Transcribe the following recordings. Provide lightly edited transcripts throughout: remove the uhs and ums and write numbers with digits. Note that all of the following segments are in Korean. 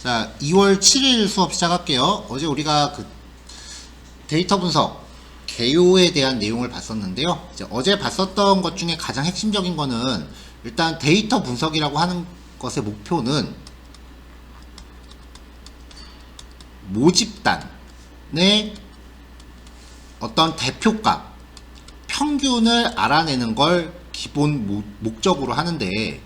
자, 2월 7일 수업 시작할게요. 어제 우리가 그 데이터 분석, 개요에 대한 내용을 봤었는데요. 이제 어제 봤었던 것 중에 가장 핵심적인 거는 일단 데이터 분석이라고 하는 것의 목표는 모집단의 어떤 대표값, 평균을 알아내는 걸 기본 목적으로 하는데,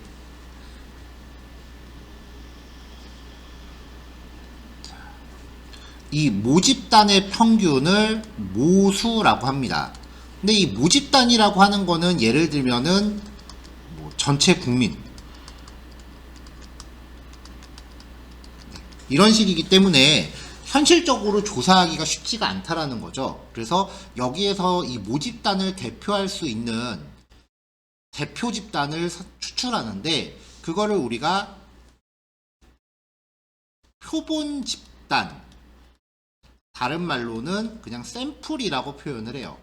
이 모집단의 평균을 모수라고 합니다. 근데 이 모집단이라고 하는 거는 예를 들면은 뭐 전체 국민 이런 식이기 때문에 현실적으로 조사하기가 쉽지가 않다라는 거죠. 그래서 여기에서 이 모집단을 대표할 수 있는 대표 집단을 추출하는데, 그거를 우리가 표본 집단, 다른 말로는 그냥 샘플이라고 표현을 해요.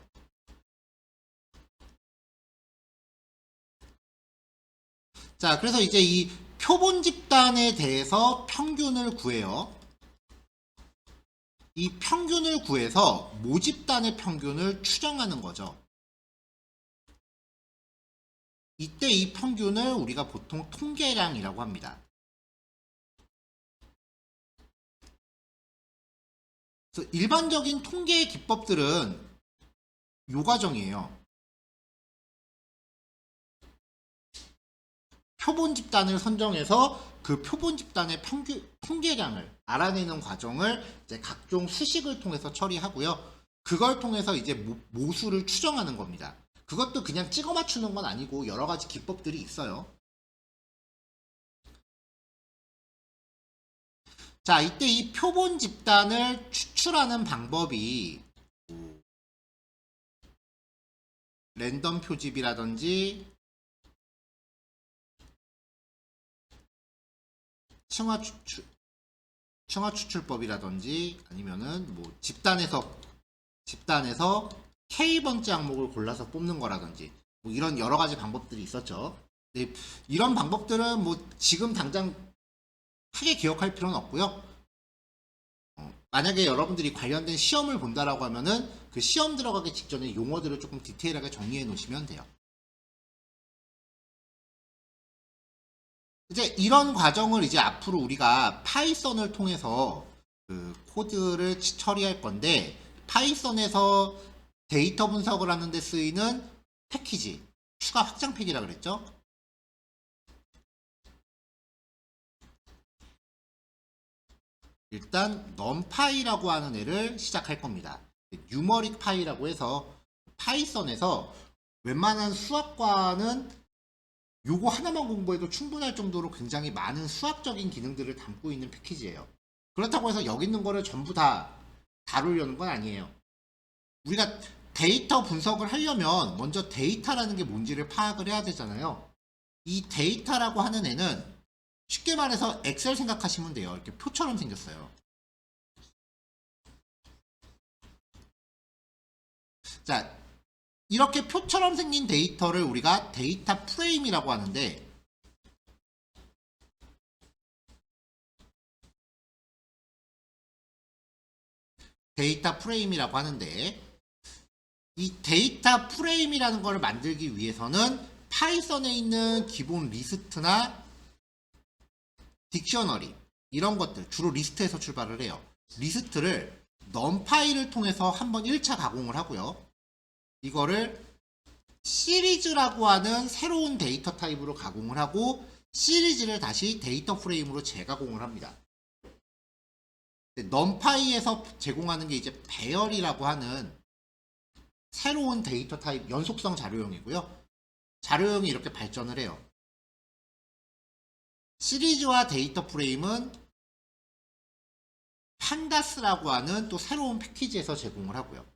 자, 그래서 이제 이 표본 집단에 대해서 평균을 구해요. 이 평균을 구해서 모집단의 평균을 추정하는 거죠. 이때 이 평균을 우리가 보통 통계량이라고 합니다. 그래서 일반적인 통계의 기법들은 요 과정이에요. 표본 집단을 선정해서 그 표본 집단의 평균 통계량을 알아내는 과정을 이제 각종 수식을 통해서 처리하고요. 그걸 통해서 이제 모수를 추정하는 겁니다. 그것도 그냥 찍어 맞추는 건 아니고 여러 가지 기법들이 있어요. 자, 이때 이 표본 집단을 추출하는 방법이 랜덤 표집이라든지 층화 추출법이라든지 아니면은 뭐 집단에서 K번째 항목을 골라서 뽑는 거라든지 뭐 이런 여러 가지 방법들이 있었죠. 근데 이런 방법들은 뭐 지금 당장 크게 기억할 필요는 없고요. 만약에 여러분들이 관련된 시험을 본다라고 하면은 그 시험 들어가기 직전에 용어들을 조금 디테일하게 정리해 놓으시면 돼요. 이제 이런 과정을 이제 앞으로 우리가 파이썬을 통해서 그 코드를 처리할 건데, 파이썬에서 데이터 분석을 하는 데 쓰이는 패키지, 추가 확장팩이라 그랬죠? 일단 numpy라고 하는 애를 시작할 겁니다. 뉴머릭 파이라고 해서 파이썬에서 웬만한 수학과는 요거 하나만 공부해도 충분할 정도로 굉장히 많은 수학적인 기능들을 담고 있는 패키지예요. 그렇다고 해서 여기 있는 거를 전부 다 다루려는 건 아니에요. 우리가 데이터 분석을 하려면 먼저 데이터라는 게 뭔지를 파악을 해야 되잖아요. 이 데이터라고 하는 애는 쉽게 말해서 엑셀 생각하시면 돼요. 이렇게 표처럼 생겼어요. 자, 이렇게 표처럼 생긴 데이터를 우리가 데이터 프레임이라고 하는데, 이 데이터 프레임이라는 걸 만들기 위해서는 파이썬에 있는 기본 리스트나 딕셔너리 이런 것들, 주로 리스트에서 출발을 해요. 리스트를 numpy를 통해서 한번 1차 가공을 하고요. 이거를 시리즈라고 하는 새로운 데이터 타입으로 가공을 하고, 시리즈를 다시 데이터 프레임으로 재가공을 합니다. numpy에서 제공하는 게 이제 배열이라고 하는 새로운 데이터 타입 연속성 자료형이고요. 자료형이 이렇게 발전을 해요. 시리즈와 데이터 프레임은 판다스라고 하는 또 새로운 패키지에서 제공을 하고요.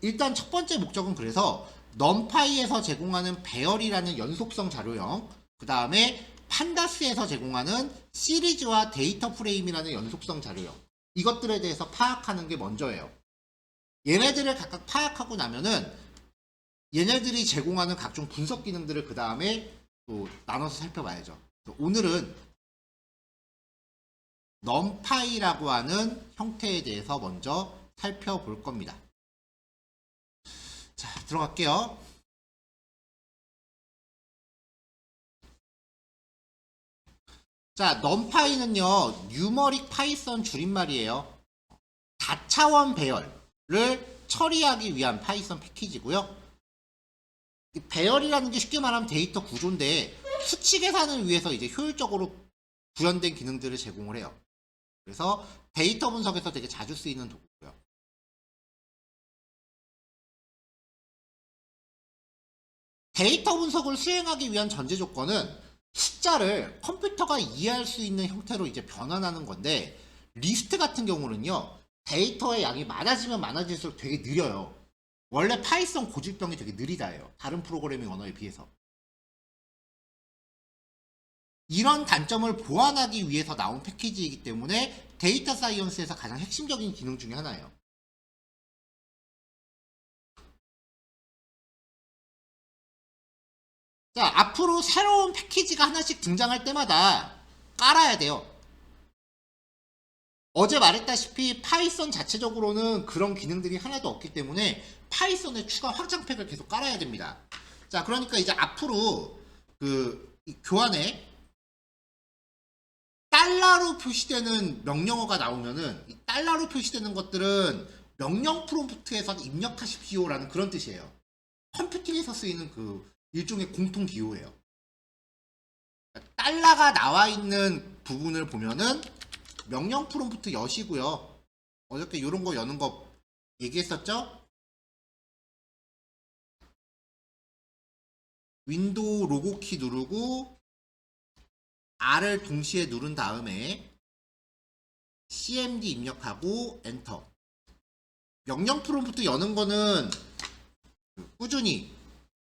일단 첫 번째 목적은 그래서 numpy에서 제공하는 배열이라는 연속성 자료형, 그 다음에 판다스에서 제공하는 시리즈와 데이터 프레임이라는 연속성 자료형, 이것들에 대해서 파악하는 게 먼저예요. 얘네들을 각각 파악하고 나면은 얘네들이 제공하는 각종 분석 기능들을 그 다음에 또 나눠서 살펴봐야죠. 오늘은 numpy라고 하는 형태에 대해서 먼저 살펴볼 겁니다. 자, 들어갈게요. 자, numpy는요, 뉴머릭 파이썬 줄임말이에요. 다차원 배열을 처리하기 위한 파이썬 패키지고요. 이 배열이라는 게 쉽게 말하면 데이터 구조인데 수치 계산을 위해서 이제 효율적으로 구현된 기능들을 제공을 해요. 그래서 데이터 분석에서 되게 자주 쓰이는 도구고요. 데이터 분석을 수행하기 위한 전제 조건은 숫자를 컴퓨터가 이해할 수 있는 형태로 이제 변환하는 건데, 리스트 같은 경우는요, 데이터의 양이 많아지면 많아질수록 되게 느려요. 원래 파이썬 고질병이 되게 느리다예요. 다른 프로그래밍 언어에 비해서. 이런 단점을 보완하기 위해서 나온 패키지이기 때문에 데이터 사이언스에서 가장 핵심적인 기능 중에 하나예요. 자, 앞으로 새로운 패키지가 하나씩 등장할 때마다 깔아야 돼요. 어제 말했다시피 파이썬 자체적으로는 그런 기능들이 하나도 없기 때문에 파이썬의 추가 확장팩을 계속 깔아야 됩니다. 자, 그러니까 이제 앞으로 이 교환에 달러로 표시되는 명령어가 나오면은 이 달러로 표시되는 것들은 명령 프롬프트에서 입력하십시오라는 그런 뜻이에요. 컴퓨팅에서 쓰이는 그 일종의 공통 기호예요. 달러가 나와 있는 부분을 보면은 명령 프롬프트 여시고요. 어저께 이런 거 여는 거 얘기했었죠? 윈도우 로고 키 누르고 R을 동시에 누른 다음에 CMD 입력하고 엔터. 명령 프롬프트 여는 거는 꾸준히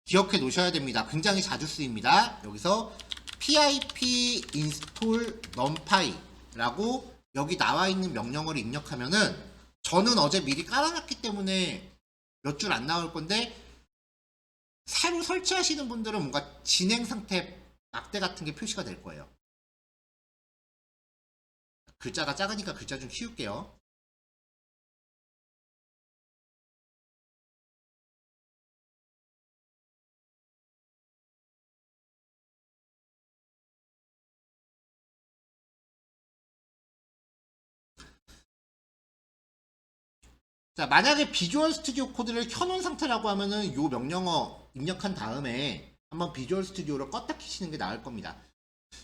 기억해 놓으셔야 됩니다. 굉장히 자주 쓰입니다. 여기서 pip install numpy 라고 여기 나와 있는 명령어를 입력하면은, 저는 어제 미리 깔아놨기 때문에 몇 줄 안 나올 건데 새로 설치하시는 분들은 뭔가 진행 상태 막대 같은 게 표시가 될 거예요. 글자가 작으니까 글자 좀 키울게요. 자, 만약에 비주얼 스튜디오 코드를 켜놓은 상태라고 하면은 요 명령어 입력한 다음에 한번 비주얼 스튜디오를 껐다 켜시는 게 나을 겁니다.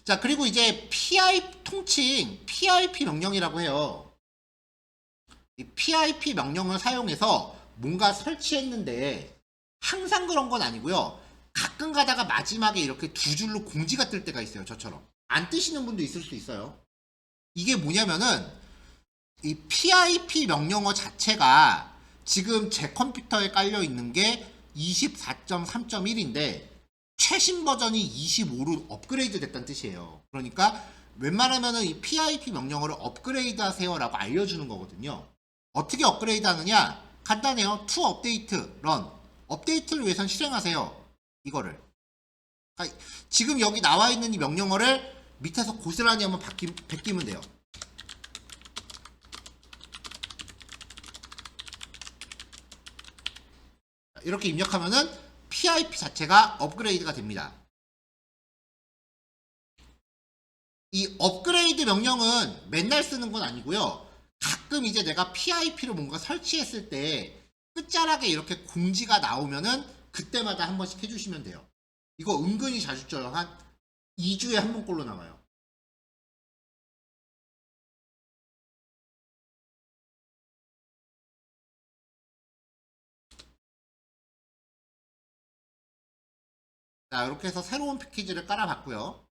자, 그리고 이제 PIP 통칭 PIP 명령이라고 해요. 이 PIP 명령을 사용해서 뭔가 설치했는데 항상 그런 건 아니고요. 가끔 가다가 마지막에 이렇게 두 줄로 공지가 뜰 때가 있어요. 저처럼. 안 뜨시는 분도 있을 수 있어요. 이게 뭐냐면은 이 PIP 명령어 자체가 지금 제 컴퓨터에 깔려 있는 게 24.3.1인데 최신 버전이 25로 업그레이드 됐다는 뜻이에요. 그러니까 웬만하면은 이 PIP 명령어를 업그레이드 하세요 라고 알려주는 거거든요. 어떻게 업그레이드 하느냐? 간단해요. to update run. 업데이트를 위해선 실행하세요. 이거를. 그러니까 지금 여기 나와 있는 이 명령어를 밑에서 고스란히 한번 베끼면 돼요. 이렇게 입력하면은 PIP 자체가 업그레이드가 됩니다. 이 업그레이드 명령은 맨날 쓰는 건 아니고요. 가끔 이제 내가 PIP로 뭔가 설치했을 때 끝자락에 이렇게 공지가 나오면은 그때마다 한 번씩 해주시면 돼요. 이거 은근히 자주 써요. 한 2주에 한 번꼴로 나와요. 자, 이렇게 해서 새로운 패키지를 깔아봤고요.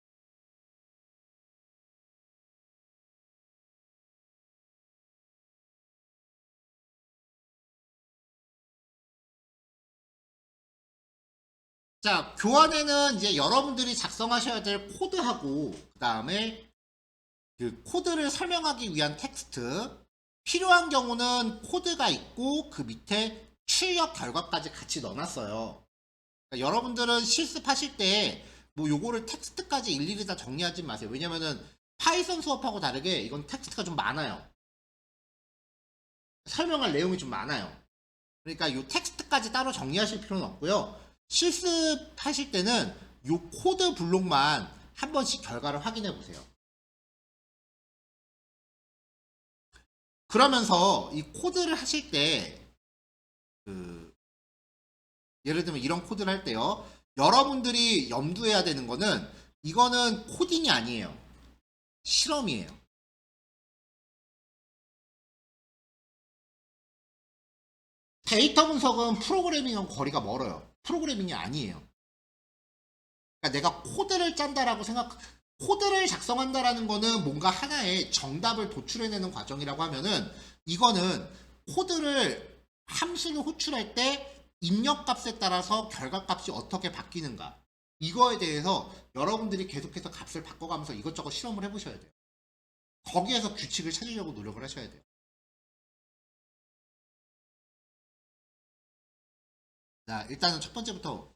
자, 교환에는 이제 여러분들이 작성하셔야 될 코드하고 그 다음에 그 코드를 설명하기 위한 텍스트, 필요한 경우는 코드가 있고 그 밑에 출력 결과까지 같이 넣어놨어요. 그러니까 여러분들은 실습하실 때 뭐 요거를 텍스트까지 일일이 다 정리하지 마세요. 왜냐면은 파이썬 수업하고 다르게 이건 텍스트가 좀 많아요. 설명할 내용이 좀 많아요. 그러니까 이 텍스트까지 따로 정리하실 필요는 없고요. 실습하실 때는 이 코드 블록만 한 번씩 결과를 확인해 보세요. 그러면서 이 코드를 하실 때 예를 들면 이런 코드를 할 때요. 여러분들이 염두해야 되는 거는 이거는 코딩이 아니에요. 실험이에요. 데이터 분석은 프로그래밍하고 거리가 멀어요. 프로그래밍이 아니에요. 그러니까 내가 코드를 짠다라고 코드를 작성한다라는 거는 뭔가 하나의 정답을 도출해내는 과정이라고 하면은 이거는 코드를 함수를 호출할 때 입력값에 따라서 결과값이 어떻게 바뀌는가 이거에 대해서 여러분들이 계속해서 값을 바꿔가면서 이것저것 실험을 해보셔야 돼요. 거기에서 규칙을 찾으려고 노력을 하셔야 돼요. 자, 일단은 첫 번째부터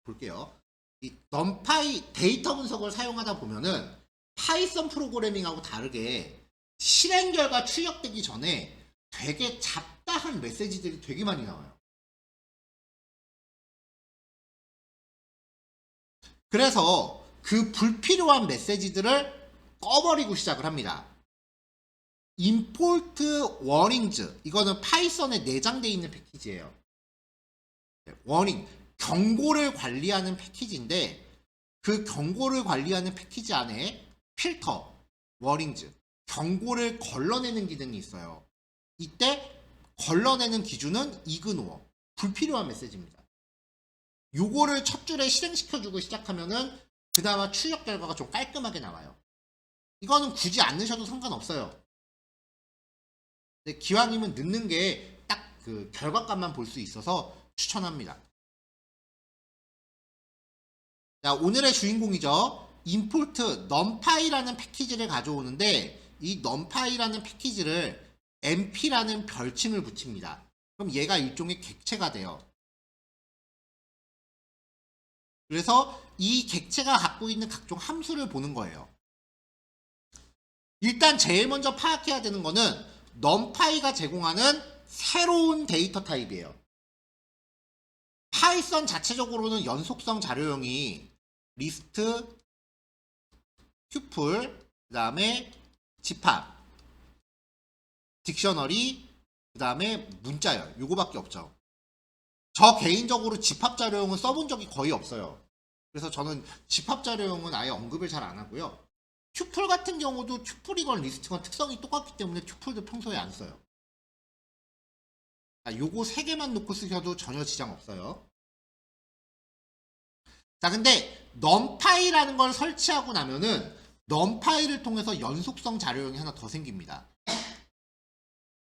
볼게요. 이 numpy 데이터 분석을 사용하다 보면은 파이썬 프로그래밍하고 다르게 실행 결과 출력되기 전에 되게 잡다한 메시지들이 되게 많이 나와요. 그래서 그 불필요한 메시지들을 꺼버리고 시작을 합니다. import warnings 이거는 파이썬에 내장되어 있는 패키지예요. warning 경고를 관리하는 패키지인데 그 경고를 관리하는 패키지 안에 필터, warnings 경고를 걸러내는 기능이 있어요. 이때 걸러내는 기준은 ignore 불필요한 메시지입니다. 요거를 첫 줄에 실행시켜주고 시작하면은 그나마 출력 결과가 좀 깔끔하게 나와요. 이거는 굳이 안 넣으셔도 상관없어요. 근데 기왕이면 넣는 게 딱 그 결과값만 볼 수 있어서 추천합니다. 자, 오늘의 주인공이죠. import numpy라는 패키지를 가져오는데 이 numpy라는 패키지를 np라는 별칭을 붙입니다. 그럼 얘가 일종의 객체가 돼요. 그래서 이 객체가 갖고 있는 각종 함수를 보는 거예요. 일단 제일 먼저 파악해야 되는 거는 numpy가 제공하는 새로운 데이터 타입이에요. 파이썬 자체적으로는 연속성 자료형이 리스트, 튜플, 그 다음에 집합, 딕셔너리, 그 다음에 문자열 요거밖에 없죠. 저 개인적으로 집합 자료형은 써본 적이 거의 없어요. 그래서 저는 집합 자료형은 아예 언급을 잘 안 하고요. 튜플 같은 경우도 튜플이건 리스트건 특성이 똑같기 때문에 튜플도 평소에 안 써요. 요거 3개만 놓고 쓰셔도 전혀 지장 없어요. 자, 근데 numpy라는 걸 설치하고 나면은 numpy를 통해서 연속성 자료형이 하나 더 생깁니다.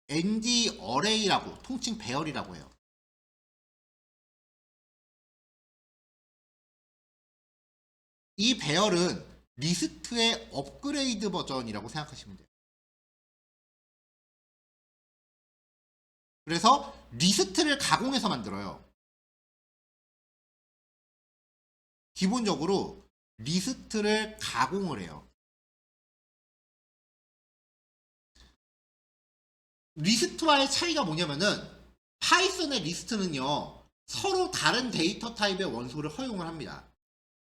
ND array라고 통칭 배열이라고 해요. 이 배열은 리스트의 업그레이드 버전이라고 생각하시면 돼요. 그래서 리스트를 가공해서 만들어요. 기본적으로 리스트를 가공을 해요. 리스트와의 차이가 뭐냐면은 파이썬의 리스트는요 서로 다른 데이터 타입의 원소를 허용을 합니다.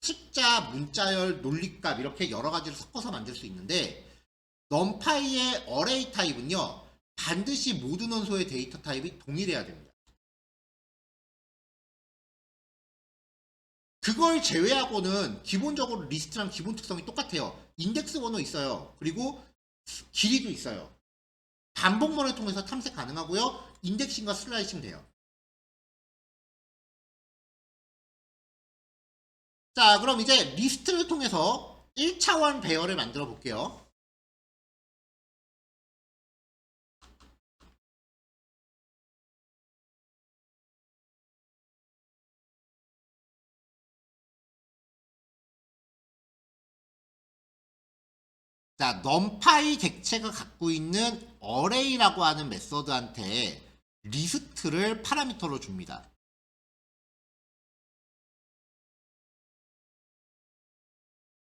숫자, 문자열, 논리값 이렇게 여러 가지를 섞어서 만들 수 있는데 numpy의 array 타입은요 반드시 모든 원소의 데이터 타입이 동일해야 됩니다. 그걸 제외하고는 기본적으로 리스트랑 기본 특성이 똑같아요. 인덱스 번호 있어요. 그리고 길이도 있어요. 반복문을 통해서 탐색 가능하고요. 인덱싱과 슬라이싱 돼요. 자, 그럼 이제 리스트를 통해서 1차원 배열을 만들어 볼게요. 자, numpy 객체가 갖고 있는 array라고 하는 메서드한테 리스트를 파라미터로 줍니다.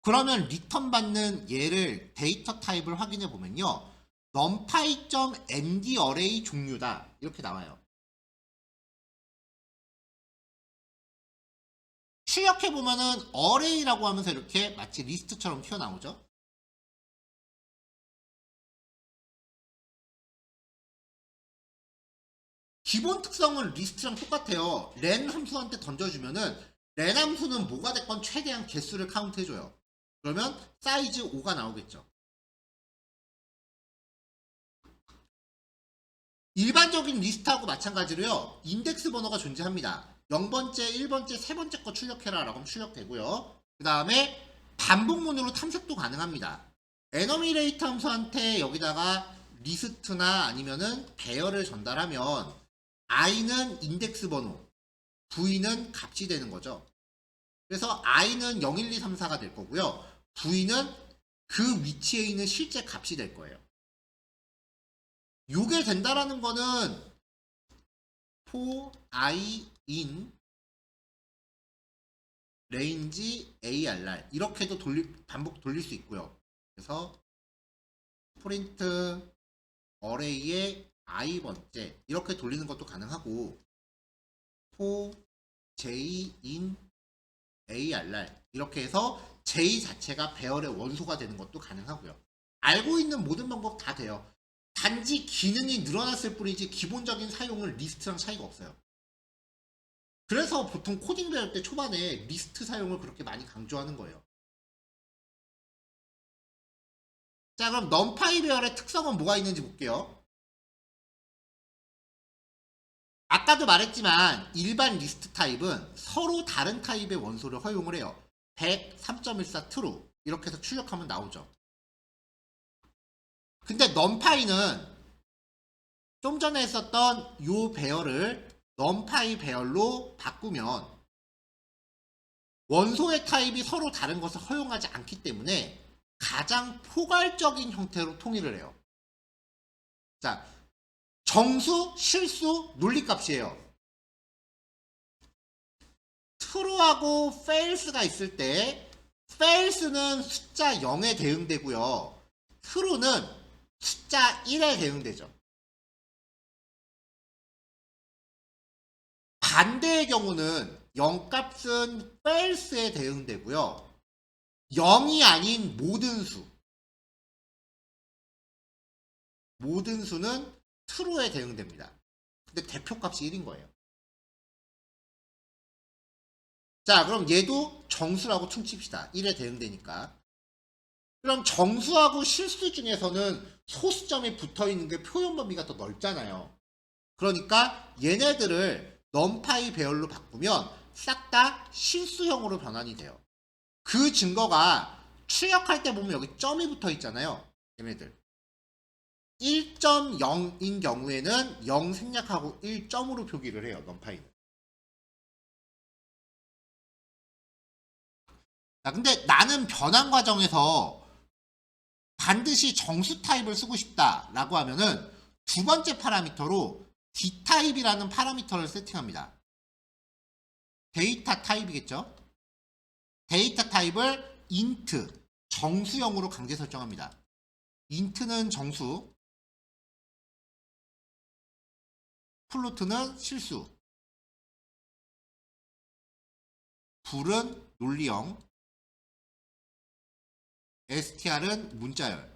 그러면 리턴 받는 얘를 데이터 타입을 확인해 보면요. numpy.md 어레이 종류다. 이렇게 나와요. 출력해 보면은 어레이라고 하면서 이렇게 마치 리스트처럼 튀어나오죠. 기본 특성은 리스트랑 똑같아요. len 함수한테 던져주면은 len 함수는 뭐가 됐건 최대한 개수를 카운트해줘요. 그러면 사이즈 5가 나오겠죠. 일반적인 리스트하고 마찬가지로요. 인덱스 번호가 존재합니다. 0번째, 1번째, 3번째 거 출력해라 라고 하면 출력되고요. 그 다음에 반복문으로 탐색도 가능합니다. 에너미레이터 함수한테 여기다가 리스트나 아니면은 배열을 전달하면 i는 인덱스 번호, v는 값이 되는 거죠. 그래서 i는 0, 1, 2, 3, 4가 될 거고요. v는 그 위치에 있는 실제 값이 될 거예요. 요게 된다라는 거는 for i in range ARR 이렇게도 반복 돌릴 수 있고요. 그래서 print array의 i번째 이렇게 돌리는 것도 가능하고 for j in ARR 이렇게 해서 j 자체가 배열의 원소가 되는 것도 가능하고요. 알고 있는 모든 방법 다 돼요. 단지 기능이 늘어났을 뿐이지 기본적인 사용은 리스트랑 차이가 없어요. 그래서 보통 코딩 배울 때 초반에 리스트 사용을 그렇게 많이 강조하는 거예요. 자, 그럼 numpy 배열의 특성은 뭐가 있는지 볼게요. 아까도 말했지만 일반 리스트 타입은 서로 다른 타입의 원소를 허용을 해요. 100, 3.14 true 이렇게 해서 출력하면 나오죠. 근데 numpy는 좀 전에 했었던 요 배열을 numpy 배열로 바꾸면 원소의 타입이 서로 다른 것을 허용하지 않기 때문에 가장 포괄적인 형태로 통일을 해요. 자, 정수, 실수, 논리값이에요. true하고 false가 있을 때 false는 숫자 0에 대응되고요. true는 숫자 1에 대응되죠. 반대의 경우는 0값은 false에 대응되고요. 0이 아닌 모든 수는 true에 대응됩니다. 근데 대표값이 1인 거예요. 자, 그럼 얘도 정수라고 퉁칩시다. 1에 대응되니까. 그럼 정수하고 실수 중에서는 소수점이 붙어있는 게 표현 범위가 더 넓잖아요. 그러니까 얘네들을 numpy 배열로 바꾸면 싹 다 실수형으로 변환이 돼요. 그 증거가 출력할 때 보면 여기 점이 붙어 있잖아요. 얘네들 1.0인 경우에는 0 생략하고 1점으로 표기를 해요. numpy는. 자, 근데 나는 변환 과정에서 반드시 정수 타입을 쓰고 싶다 라고 하면은 두 번째 파라미터로 d타입이라는 파라미터를 세팅합니다. 데이터 타입이겠죠? 데이터 타입을 int, 정수형으로 강제 설정합니다. int는 정수, 플로트는 실수, 불은 논리형, str은 문자열,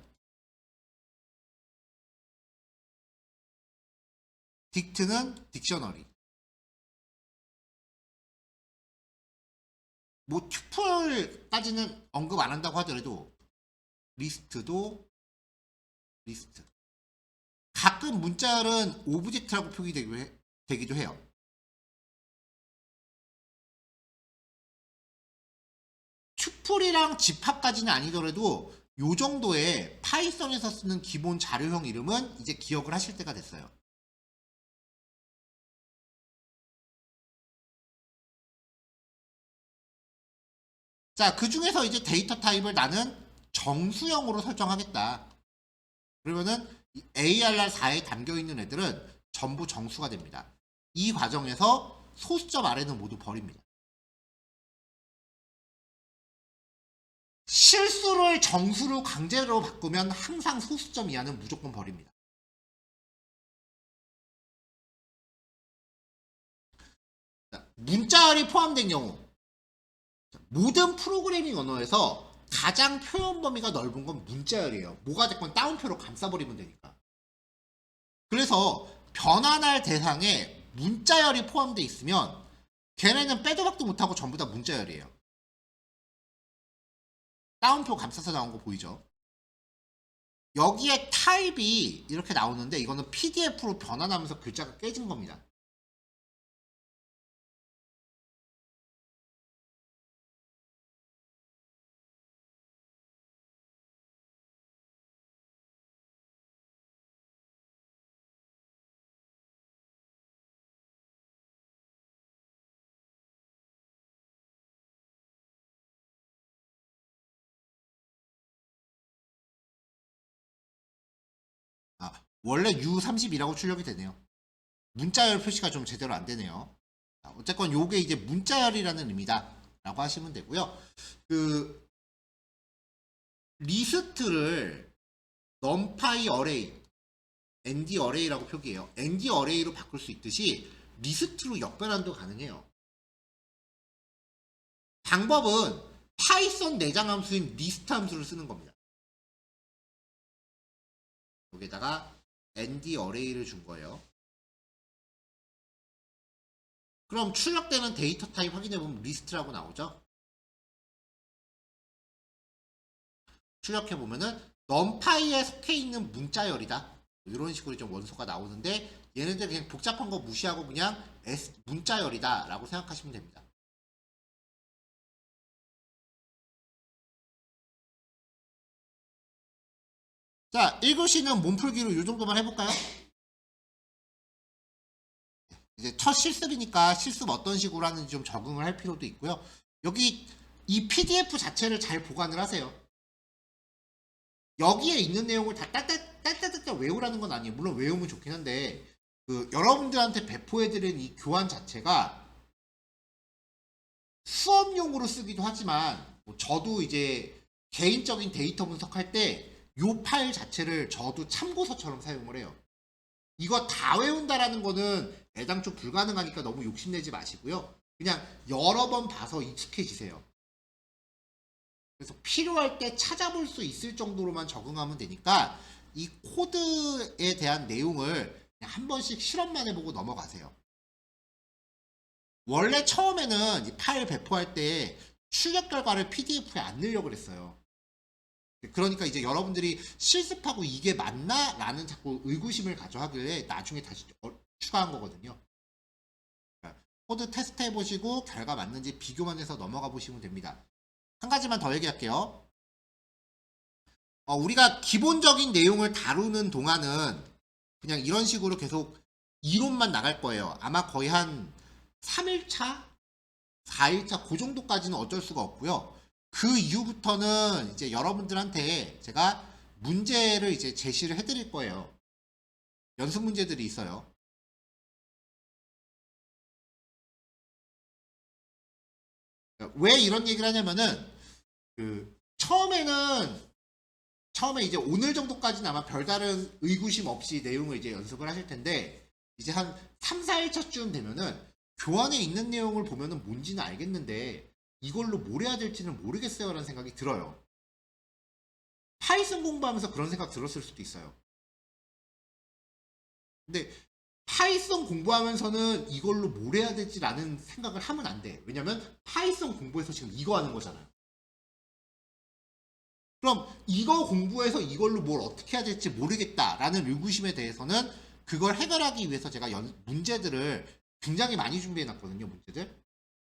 dict는 딕셔너리. 뭐 튜플까지는 언급 안 한다고 하더라도 리스트도 리스트. 가끔 문자열은 오브젝트라고 표기되기도 해요. 튜플이랑 집합까지는 아니더라도 요 정도의 파이썬에서 쓰는 기본 자료형 이름은 이제 기억을 하실 때가 됐어요. 자, 그 중에서 이제 데이터 타입을 나는 정수형으로 설정하겠다. 그러면은 ARR4에 담겨있는 애들은 전부 정수가 됩니다. 이 과정에서 소수점 아래는 모두 버립니다. 실수를 정수로 강제로 바꾸면 항상 소수점 이하는 무조건 버립니다. 문자열이 포함된 경우, 모든 프로그래밍 언어에서 가장 표현 범위가 넓은 건 문자열이에요. 뭐가 됐건 따옴표로 감싸버리면 되니까. 그래서 변환할 대상에 문자열이 포함되어 있으면 걔네는 빼도 박도 못하고 전부 다 문자열이에요. 따옴표 감싸서 나온 거 보이죠? 여기에 타입이 이렇게 나오는데 이거는 PDF로 변환하면서 글자가 깨진 겁니다. 원래 U32라고 출력이 되네요. 문자열 표시가 좀 제대로 안 되네요. 어쨌건 요게 이제 문자열이라는 의미다 라고 하시면 되고요. 그 리스트를 numpy array, nd array라고 표기해요. nd array로 바꿀 수 있듯이 리스트로 역변환도 가능해요. 방법은 파이썬 내장 함수인 리스트 함수를 쓰는 겁니다. 여기다가 nd array를 준 거예요. 그럼 출력되는 데이터 타입 확인해보면 리스트라고 나오죠. 출력해보면은 numpy에 속해 있는 문자열이다. 이런 식으로 좀 원소가 나오는데 얘네들 그냥 복잡한 거 무시하고 그냥 문자열이다 라고 생각하시면 됩니다. 자, 1교시는 몸풀기로 이 정도만 해볼까요? 이제 첫 실습이니까 실습 어떤 식으로 하는지 좀 적응을 할 필요도 있고요. 여기 이 PDF 자체를 잘 보관을 하세요. 여기에 있는 내용을 다 딸딸딸딸 외우라는 건 아니에요. 물론 외우면 좋긴 한데 그 여러분들한테 배포해드린 이 교환 자체가 수업용으로 쓰기도 하지만 저도 이제 개인적인 데이터 분석할 때 이 파일 자체를 저도 참고서처럼 사용을 해요. 이거 다 외운다라는 거는 애당초 불가능하니까 너무 욕심내지 마시고요. 그냥 여러 번 봐서 익숙해지세요. 그래서 필요할 때 찾아볼 수 있을 정도로만 적응하면 되니까 이 코드에 대한 내용을 그냥 한 번씩 실험만 해보고 넘어가세요. 원래 처음에는 이 파일 배포할 때 출력 결과를 PDF에 안 넣으려고 그랬어요. 그러니까 이제 여러분들이 실습하고 이게 맞나? 라는 자꾸 의구심을 가져 하길래 나중에 다시 추가한 거거든요. 코드 테스트 해보시고 결과 맞는지 비교만 해서 넘어가 보시면 됩니다. 한 가지만 더 얘기할게요. 우리가 기본적인 내용을 다루는 동안은 그냥 이런 식으로 계속 이론만 나갈 거예요. 아마 거의 한 3일차? 4일차 그 정도까지는 어쩔 수가 없고요. 그 이후부터는 이제 여러분들한테 제가 문제를 이제 제시를 해드릴 거예요. 연습 문제들이 있어요. 왜 이런 얘기를 하냐면은 처음에 이제 오늘 정도까지는 아마 별다른 의구심 없이 내용을 이제 연습을 하실 텐데 이제 한 3, 4일차쯤 되면은 교환에 있는 내용을 보면은 뭔지는 알겠는데 이걸로 뭘 해야 될지는 모르겠어요 라는 생각이 들어요. 파이썬 공부하면서 그런 생각 들었을 수도 있어요. 근데 파이썬 공부하면서는 이걸로 뭘 해야 될지라는 생각을 하면 안 돼. 왜냐면 파이썬 공부해서 지금 이거 하는 거잖아요. 그럼 이거 공부해서 이걸로 뭘 어떻게 해야 될지 모르겠다라는 의구심에 대해서는 그걸 해결하기 위해서 제가 문제들을 굉장히 많이 준비해 놨거든요. 문제들.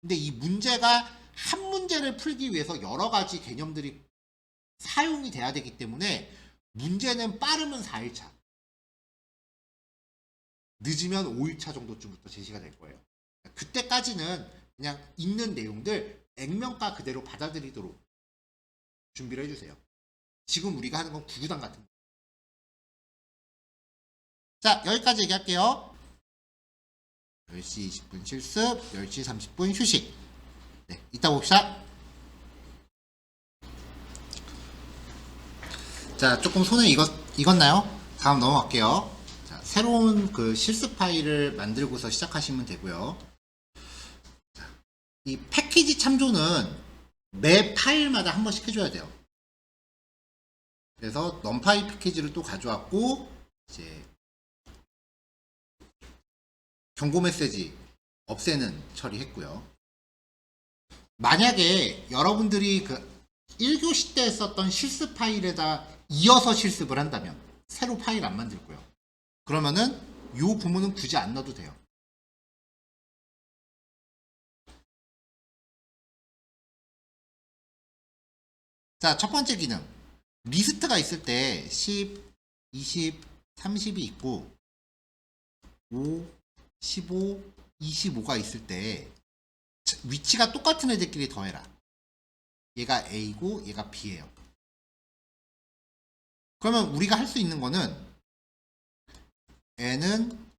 근데 이 문제가 한 문제를 풀기 위해서 여러 가지 개념들이 사용이 돼야 되기 때문에 문제는 빠르면 4일차, 늦으면 5일차 정도쯤부터 제시가 될 거예요. 그때까지는 그냥 있는 내용들 액면가 그대로 받아들이도록 준비를 해주세요. 지금 우리가 하는 건 구구단 같은 거. 자, 여기까지 얘기할게요. 10시 20분 실습, 10시 30분 휴식. 네, 이따 봅시다. 자, 조금 손에 익었나요? 다음 넘어갈게요. 자, 새로운 그 실습 파일을 만들고서 시작하시면 되고요. 이 패키지 참조는 매 파일마다 한 번씩 해줘야 돼요. 그래서 넘파이 패키지를 또 가져왔고, 이제 경고 메시지 없애는 처리했고요. 만약에 여러분들이 그 1교시 때 썼던 실습 파일에다 이어서 실습을 한다면 새로 파일 안 만들 거예요. 그러면은 이 부분은 굳이 안 넣어도 돼요. 자, 첫 번째 기능. 리스트가 있을 때 10, 20, 30이 있고 5, 15, 25가 있을 때 위치가 똑같은 애들끼리 더해라. 얘가 A고 얘가 B예요. 그러면 우리가 할 수 있는 거는 N은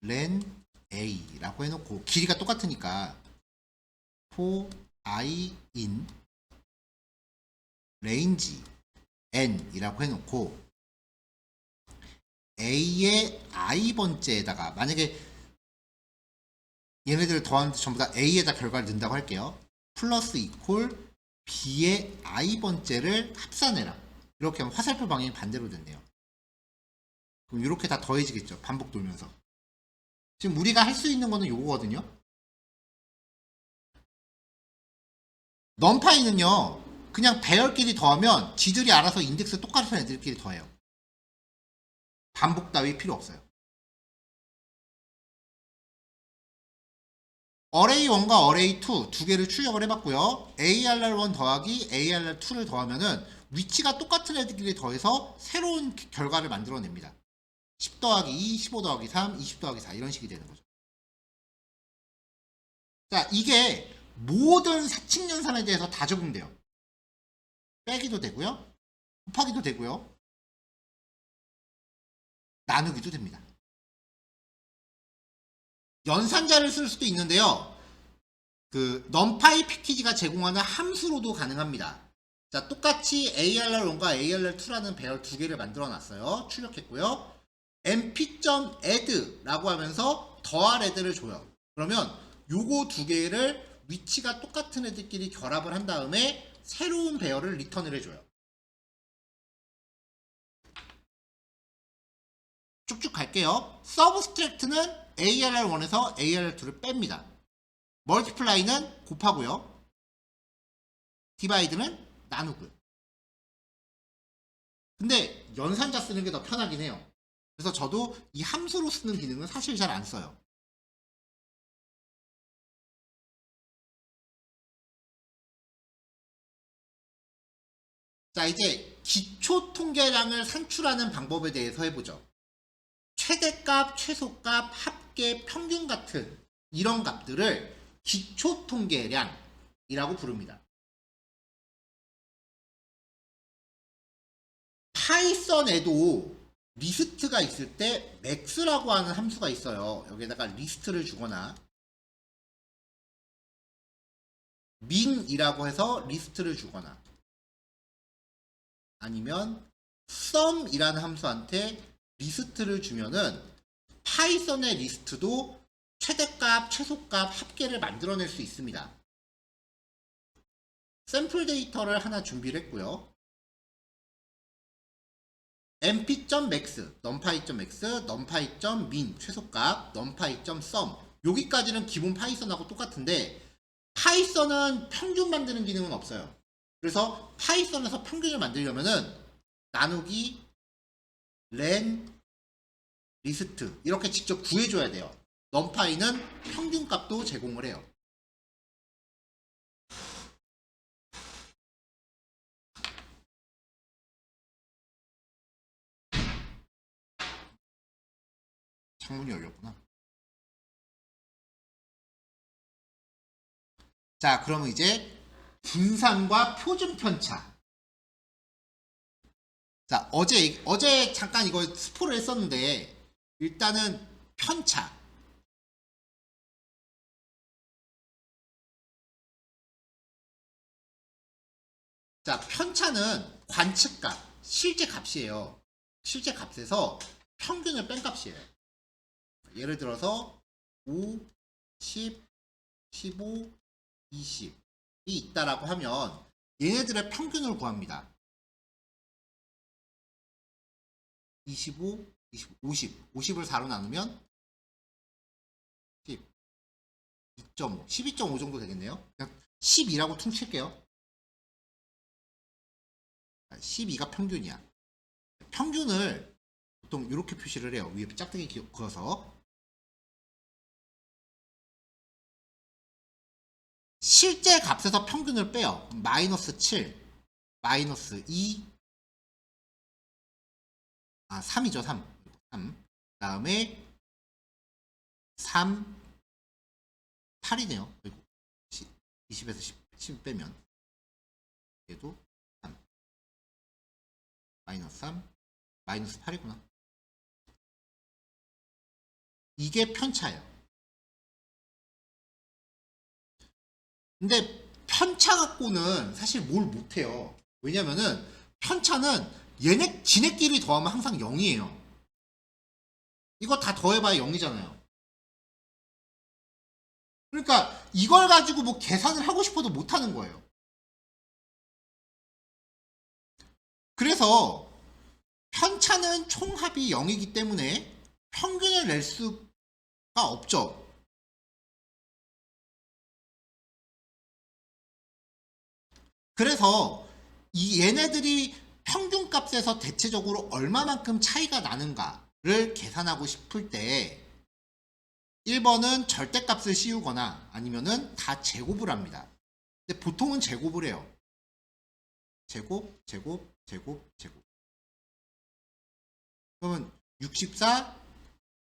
len A라고 해놓고 길이가 똑같으니까 for I in range N이라고 해놓고 A의 i번째에다가 만약에 얘네들을 더하는데 전부 다 A에다 결과를 넣는다고 할게요. 플러스 이퀄 B의 i번째를 합산해라. 이렇게 하면 화살표 방향이 반대로 된대요. 그럼 이렇게 다 더해지겠죠. 반복 돌면서. 지금 우리가 할 수 있는 거는 요거거든요. 넘파이는요. 그냥 배열끼리 더하면 지들이 알아서 인덱스 똑같은 애들끼리 더해요. 반복 따위 필요 없어요. array1과 array2 두 개를 출력을 해봤고요. arr1 더하기 arr2를 더하면은 위치가 똑같은 애들끼리 더해서 새로운 결과를 만들어냅니다. 10 더하기 2, 15 더하기 3, 20 더하기 4 이런 식이 되는 거죠. 자, 이게 모든 사칙연산에 대해서 다 적용돼요. 빼기도 되고요. 곱하기도 되고요. 나누기도 됩니다. 연산자를 쓸 수도 있는데요. 그 numpy 패키지가 제공하는 함수로도 가능합니다. 자, 똑같이 arr1과 arr2라는 배열 두 개를 만들어 놨어요. 출력했고요. mp.add라고 하면서 더할 애들을 줘요. 그러면 요거 두 개를 위치가 똑같은 애들끼리 결합을 한 다음에 새로운 배열을 리턴을 해줘요. 쭉쭉 갈게요. 서브스트랙트는 arr1에서 arr2를 뺍니다. 멀티플라이는 곱하고요. 디바이드는 나누고요. 근데 연산자 쓰는 게 더 편하긴 해요. 그래서 저도 이 함수로 쓰는 기능은 사실 잘 안 써요. 자, 이제 기초 통계량을 산출하는 방법에 대해서 해보죠. 최대값, 최소값, 합계, 평균 같은 이런 값들을 기초 통계량이라고 부릅니다. 파이썬에도 리스트가 있을 때 max라고 하는 함수가 있어요. 여기에다가 리스트를 주거나 min이라고 해서 리스트를 주거나 아니면 sum이라는 함수한테 리스트를 주면은 파이썬의 리스트도 최대값, 최소값, 합계를 만들어낼 수 있습니다. 샘플 데이터를 하나 준비를 했고요. np.max, numpy.max, numpy.min, 최소값, numpy.sum 여기까지는 기본 파이썬하고 똑같은데 파이썬은 평균 만드는 기능은 없어요. 그래서 파이썬에서 평균을 만들려면은 나누기 len 리스트 이렇게 직접 구해줘야 돼요. numpy는 평균값도 제공을 해요. 창문이 열렸구나. 자, 그러면 이제 분산과 표준 편차. 자, 어제 잠깐 이거 스포를 했었는데 일단은 편차. 자, 편차는 관측값. 실제 값이에요. 실제 값에서 평균을 뺀 값이에요. 예를 들어서 5, 10, 15, 20이 있다라고 하면 얘네들의 평균을 구합니다. 25, 20, 50. 50을 4로 나누면 10, 2.5, 12.5 정도 되겠네요. 그냥 12라고 퉁칠게요. 12가 평균이야. 평균을 보통 이렇게 표시를 해요. 위에 짝대기 그어서. 실제 값에서 평균을 빼요. 마이너스 7, 마이너스 2, 3이죠. 3. 다음에 3, 8이네요. 그리고 20에서 10 빼면 얘도 3, 마이너스 3, 마이너스 8이구나. 이게 편차예요. 근데 편차 갖고는 사실 뭘 못해요. 왜냐면은 편차는 지네끼리 더하면 항상 0이에요. 이거 다 더해봐야 0이잖아요. 그러니까 이걸 가지고 뭐 계산을 하고 싶어도 못하는 거예요. 그래서 편차는 총합이 0이기 때문에 평균을 낼 수가 없죠. 그래서 얘네들이 평균값에서 대체적으로 얼마만큼 차이가 나는가를 계산하고 싶을 때 1번은 절대값을 씌우거나 아니면은 다 제곱을 합니다. 근데 보통은 제곱을 해요. 제곱, 제곱, 제곱, 제곱. 그러면 64,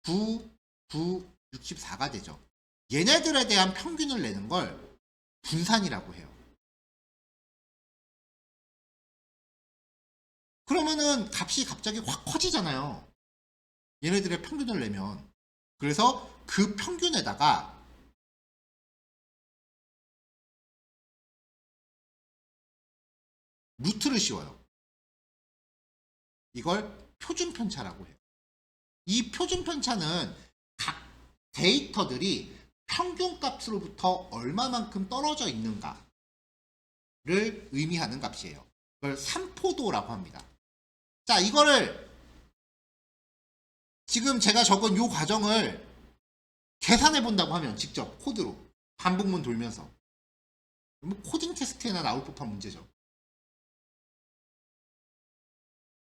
9, 9, 64가 되죠. 얘네들에 대한 평균을 내는 걸 분산이라고 해요. 그러면은 값이 갑자기 확 커지잖아요. 얘네들의 평균을 내면. 그래서 그 평균에다가 루트를 씌워요. 이걸 표준편차라고 해요. 이 표준편차는 각 데이터들이 평균값으로부터 얼마만큼 떨어져 있는가를 의미하는 값이에요. 이걸 삼포도라고 합니다. 자, 이거를 지금 제가 적은 이 과정을 계산해 본다고 하면 직접 코드로 반복문 돌면서 코딩 테스트에나 나올 법한 문제죠.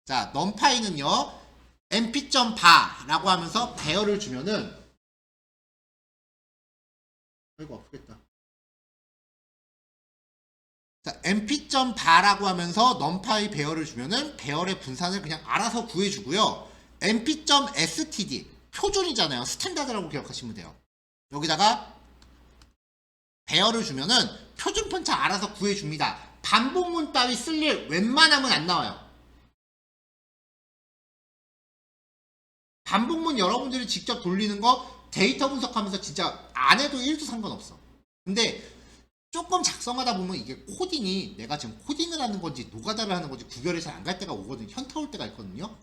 자, numPy는요 np.bar라고 하면서 배열을 주면은 아이고 아프겠다. 자, np.bar라고 하면서 numpy 배열을 주면은 배열의 분산을 그냥 알아서 구해주고요. np.std 표준이잖아요. 스탠다드라고 기억하시면 돼요. 여기다가 배열을 주면은 표준 편차 알아서 구해줍니다. 반복문 따위 쓸 일 웬만하면 안 나와요. 반복문 여러분들이 직접 돌리는 거 데이터 분석하면서 진짜 안 해도 1도 상관없어. 근데 조금 작성하다 보면 이게 코딩이 내가 지금 코딩을 하는 건지 노가다를 하는 건지 구별이 잘 안 갈 때가 오거든요. 현타 올 때가 있거든요.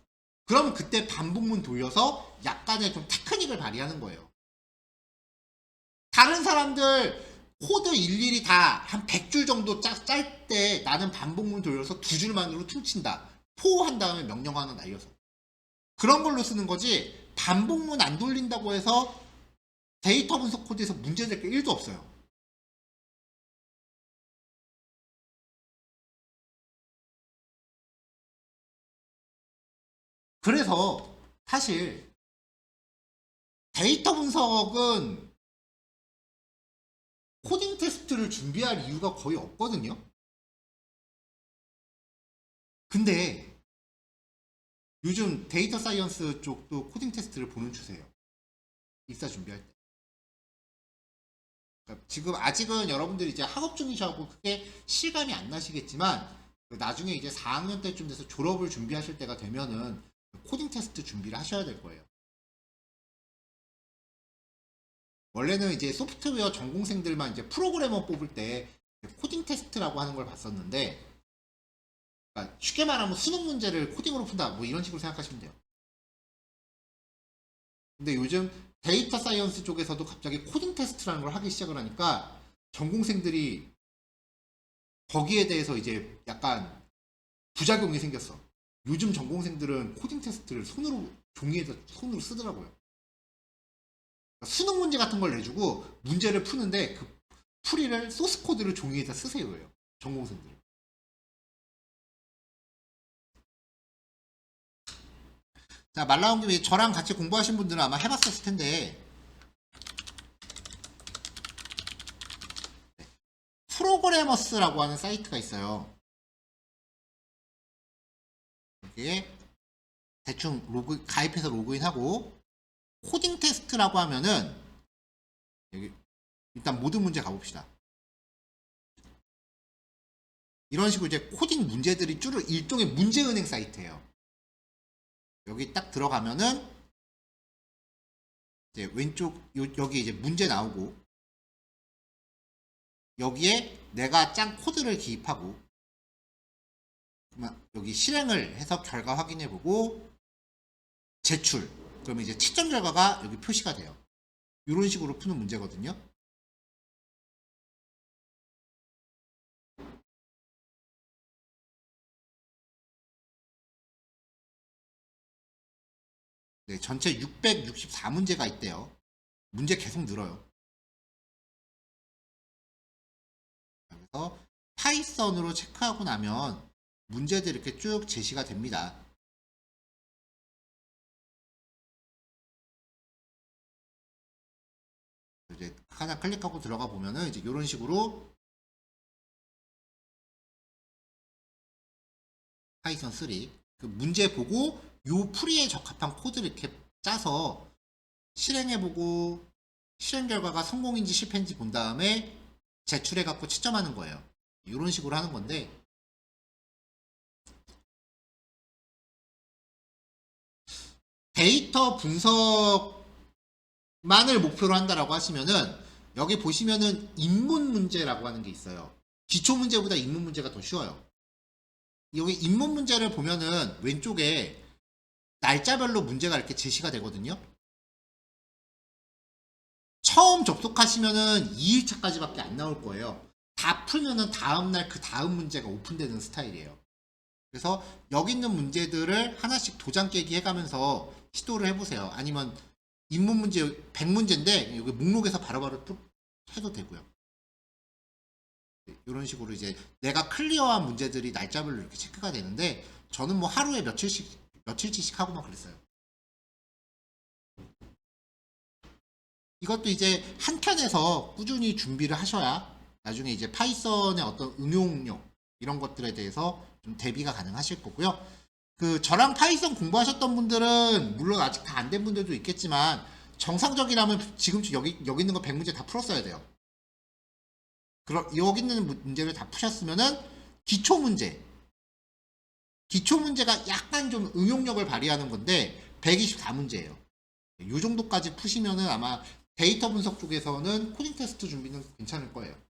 그러면 그때 반복문 돌려서 약간의 좀 테크닉을 발휘하는 거예요. 다른 사람들 코드 일일이 다 한 100줄 정도 짤 때 나는 반복문 돌려서 2줄만으로 퉁친다. 포한 다음에 명령 하나 날려서. 그런 걸로 쓰는 거지 반복문 안 돌린다고 해서 데이터 분석 코드에서 문제될 게 1도 없어요. 그래서 사실 데이터 분석은 코딩 테스트를 준비할 이유가 거의 없거든요. 근데 요즘 데이터 사이언스 쪽도 코딩 테스트를 보는 추세예요. 입사 준비할 때. 그러니까 지금 아직은 여러분들이 이제 학업 중이셔서 크게 실감이 안 나시겠지만 나중에 이제 4학년 때쯤 돼서 졸업을 준비하실 때가 되면은 코딩 테스트 준비를 하셔야 될 거예요. 원래는 이제 소프트웨어 전공생들만 이제 프로그래머 뽑을 때 코딩 테스트라고 하는 걸 봤었는데 그러니까 쉽게 말하면 수능 문제를 코딩으로 푼다 뭐 이런 식으로 생각하시면 돼요. 근데 요즘 데이터 사이언스 쪽에서도 갑자기 코딩 테스트라는 걸 하기 시작을 하니까 전공생들이 거기에 대해서 이제 약간 부작용이 생겼어. 요즘 전공생들은 코딩 테스트를 손으로 종이에다 손으로 쓰더라고요. 그러니까 수능 문제 같은 걸 내주고 문제를 푸는데 그 풀이를 소스 코드를 종이에다 쓰세요예요. 전공생들. 자, 말 나온 김에 저랑 같이 공부하신 분들은 아마 해봤었을 텐데 프로그래머스라고 하는 사이트가 있어요. 여기에 대충 가입해서 로그인하고 코딩 테스트라고 하면은 여기 일단 모든 문제 가봅시다. 이런 식으로 이제 코딩 문제들이 쭉 일종의 문제은행 사이트예요. 여기 딱 들어가면은 이제 왼쪽 여기 이제 문제 나오고 여기에 내가 짠 코드를 기입하고 여기 실행을 해서 결과 확인해보고 제출. 그러면 이제 채점 결과가 여기 표시가 돼요. 이런 식으로 푸는 문제거든요. 네, 전체 664문제가 있대요. 문제 계속 늘어요. 그래서 파이썬으로 체크하고 나면 문제들이 이렇게 쭉 제시가 됩니다. 이제 하나 클릭하고 들어가 보면은 이제 이런 식으로 파이썬 3 그 문제 보고 요 풀이에 적합한 코드를 이렇게 짜서 실행해보고 실행 결과가 성공인지 실패인지 본 다음에 제출해갖고 채점하는 거예요. 이런 식으로 하는 건데 데이터 분석만을 목표로 한다라고 하시면은 여기 보시면은 인문 문제라고 하는 게 있어요. 기초 문제보다 인문 문제가 더 쉬워요. 여기 인문 문제를 보면은 왼쪽에 날짜별로 문제가 이렇게 제시가 되거든요. 처음 접속하시면은 2일차까지밖에 안 나올 거예요. 다 풀면은 다음날 그 다음 문제가 오픈되는 스타일이에요. 그래서 여기 있는 문제들을 하나씩 도장 깨기 해가면서 시도를 해보세요. 아니면 인문 문제 100문제인데 여기 목록에서 바로바로 쭉 해도 되고요. 이런 식으로 이제 내가 클리어한 문제들이 날짜별로 이렇게 체크가 되는데 저는 뭐 하루에 며칠치씩 하고만 그랬어요. 이것도 이제 한 켠에서 꾸준히 준비를 하셔야 나중에 이제 파이썬의 어떤 응용력 이런 것들에 대해서 좀 대비가 가능하실 거고요. 그 저랑 파이썬 공부하셨던 분들은 물론 아직 다 안 된 분들도 있겠지만 정상적이라면 지금 여기 있는 거 100문제 다 풀었어야 돼요. 그럼 여기 있는 문제를 다 푸셨으면은 기초 문제 기초 문제가 약간 좀 응용력을 발휘하는 건데 124문제예요. 이 정도까지 푸시면은 아마 데이터 분석 쪽에서는 코딩 테스트 준비는 괜찮을 거예요.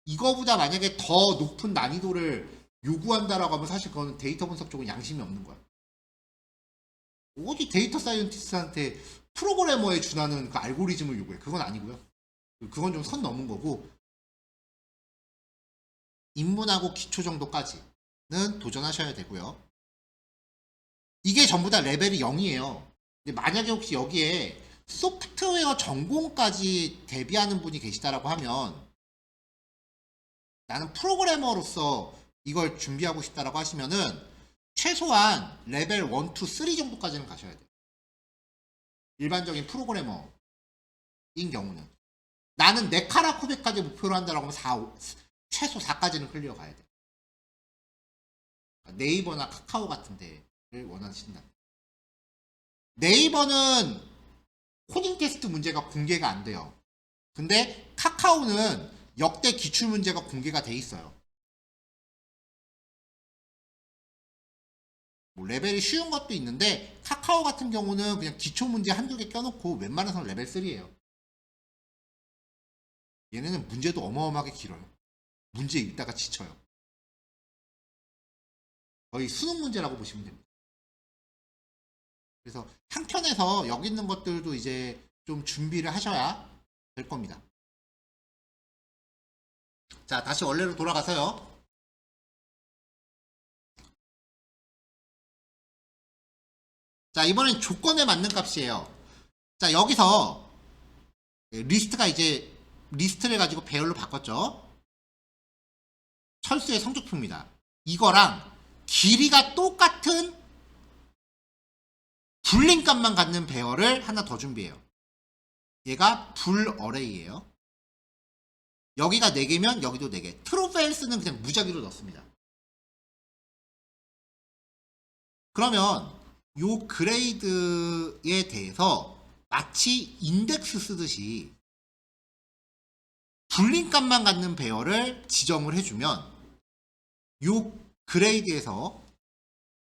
이거보다 만약에 더 높은 난이도를 요구한다라고 하면 사실 그거는 데이터 분석 쪽은 양심이 없는 거야. 어디 데이터 사이언티스트한테 프로그래머에 준하는 그 알고리즘을 요구해. 그건 아니고요. 그건 좀 선 넘은 거고 입문하고 기초 정도까지는 도전하셔야 되고요. 이게 전부 다 레벨이 0이에요. 근데 만약에 혹시 여기에 소프트웨어 전공까지 대비하는 분이 계시다라고 하면 나는 프로그래머로서 이걸 준비하고 싶다라고 하시면은 최소한 레벨 1, 2, 3 정도까지는 가셔야 돼요. 일반적인 프로그래머인 경우는. 나는 네카라 쿠베까지 목표로 한다라고 하면 4, 최소 4까지는 클리어 가야 돼. 네이버나 카카오 같은 데를 원하신다. 네이버는 코딩 테스트 문제가 공개가 안 돼요. 근데 카카오는 역대 기출 문제가 공개가 돼 있어요. 뭐 레벨이 쉬운 것도 있는데 카카오 같은 경우는 그냥 기초 문제 한두 개 껴놓고 웬만해서는 레벨 3예요. 얘네는 문제도 어마어마하게 길어요. 문제 읽다가 지쳐요. 거의 수능 문제라고 보시면 됩니다. 그래서 한편에서 여기 있는 것들도 이제 좀 준비를 하셔야 될 겁니다. 자, 다시 원래로 돌아가서요. 자, 이번엔 조건에 맞는 값이에요. 자, 여기서 리스트가 이제 리스트를 가지고 배열로 바꿨죠. 철수의 성적표입니다. 이거랑 길이가 똑같은 불림값만 갖는 배열을 하나 더 준비해요. 얘가 불 어레이예요. 여기가 4개면 여기도 4개. 트루페일스는 그냥 무작위로 넣습니다. 그러면 요 그레이드에 대해서 마치 인덱스 쓰듯이 불림값만 갖는 배열을 지정을 해주면 요 그레이드에서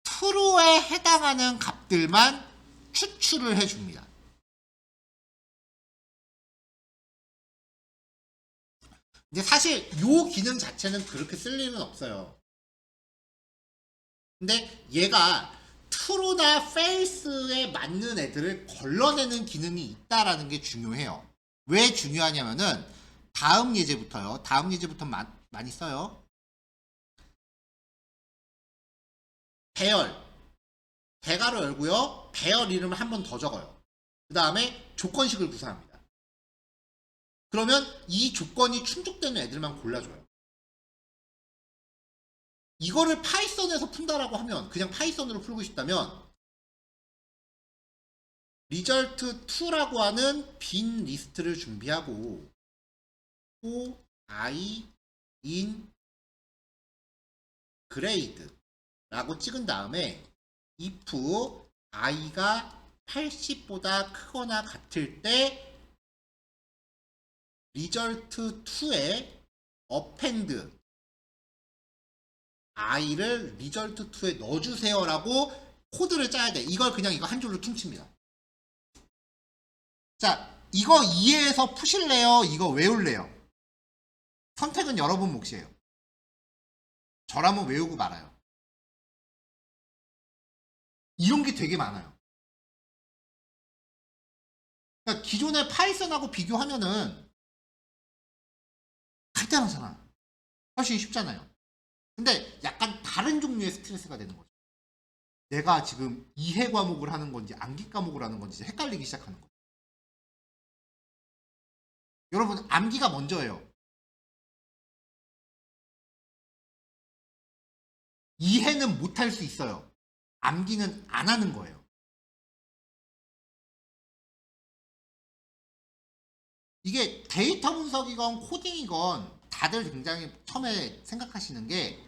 true에 해당하는 값들만 추출을 해줍니다. 근데 사실 요 기능 자체는 그렇게 쓸 일은 없어요. 근데 얘가 true나 false에 맞는 애들을 걸러내는 기능이 있다라는 게 중요해요. 왜 중요하냐면은 다음 예제부터요. 다음 예제부터 많이 써요. 배열. 대괄호 열고요. 배열 이름을 한 번 더 적어요. 그 다음에 조건식을 구사합니다. 그러면 이 조건이 충족되는 애들만 골라줘요. 이거를 파이썬에서 푼다라고 하면 그냥 파이썬으로 풀고 싶다면 result2라고 하는 빈 리스트를 준비하고 for I in grade 라고 찍은 다음에 if i가 80보다 크거나 같을 때 result2에 append i를 result2에 넣어주세요 라고 코드를 짜야 돼. 이걸 그냥 이거 한 줄로 퉁칩니다. 자, 이거 이해해서 푸실래요? 이거 외울래요? 선택은 여러분 몫이에요. 저라면 외우고 말아요. 이런 게 되게 많아요. 그러니까 기존의 파이썬하고 비교하면은 간단하잖아. 훨씬 쉽잖아요. 근데 약간 다른 종류의 스트레스가 되는 거죠. 내가 지금 이해 과목을 하는 건지 암기 과목을 하는 건지 헷갈리기 시작하는 거죠. 여러분, 암기가 먼저예요. 이해는 못할 수 있어요. 암기는 안 하는 거예요. 이게 데이터 분석이건 코딩이건 다들 굉장히 처음에 생각하시는 게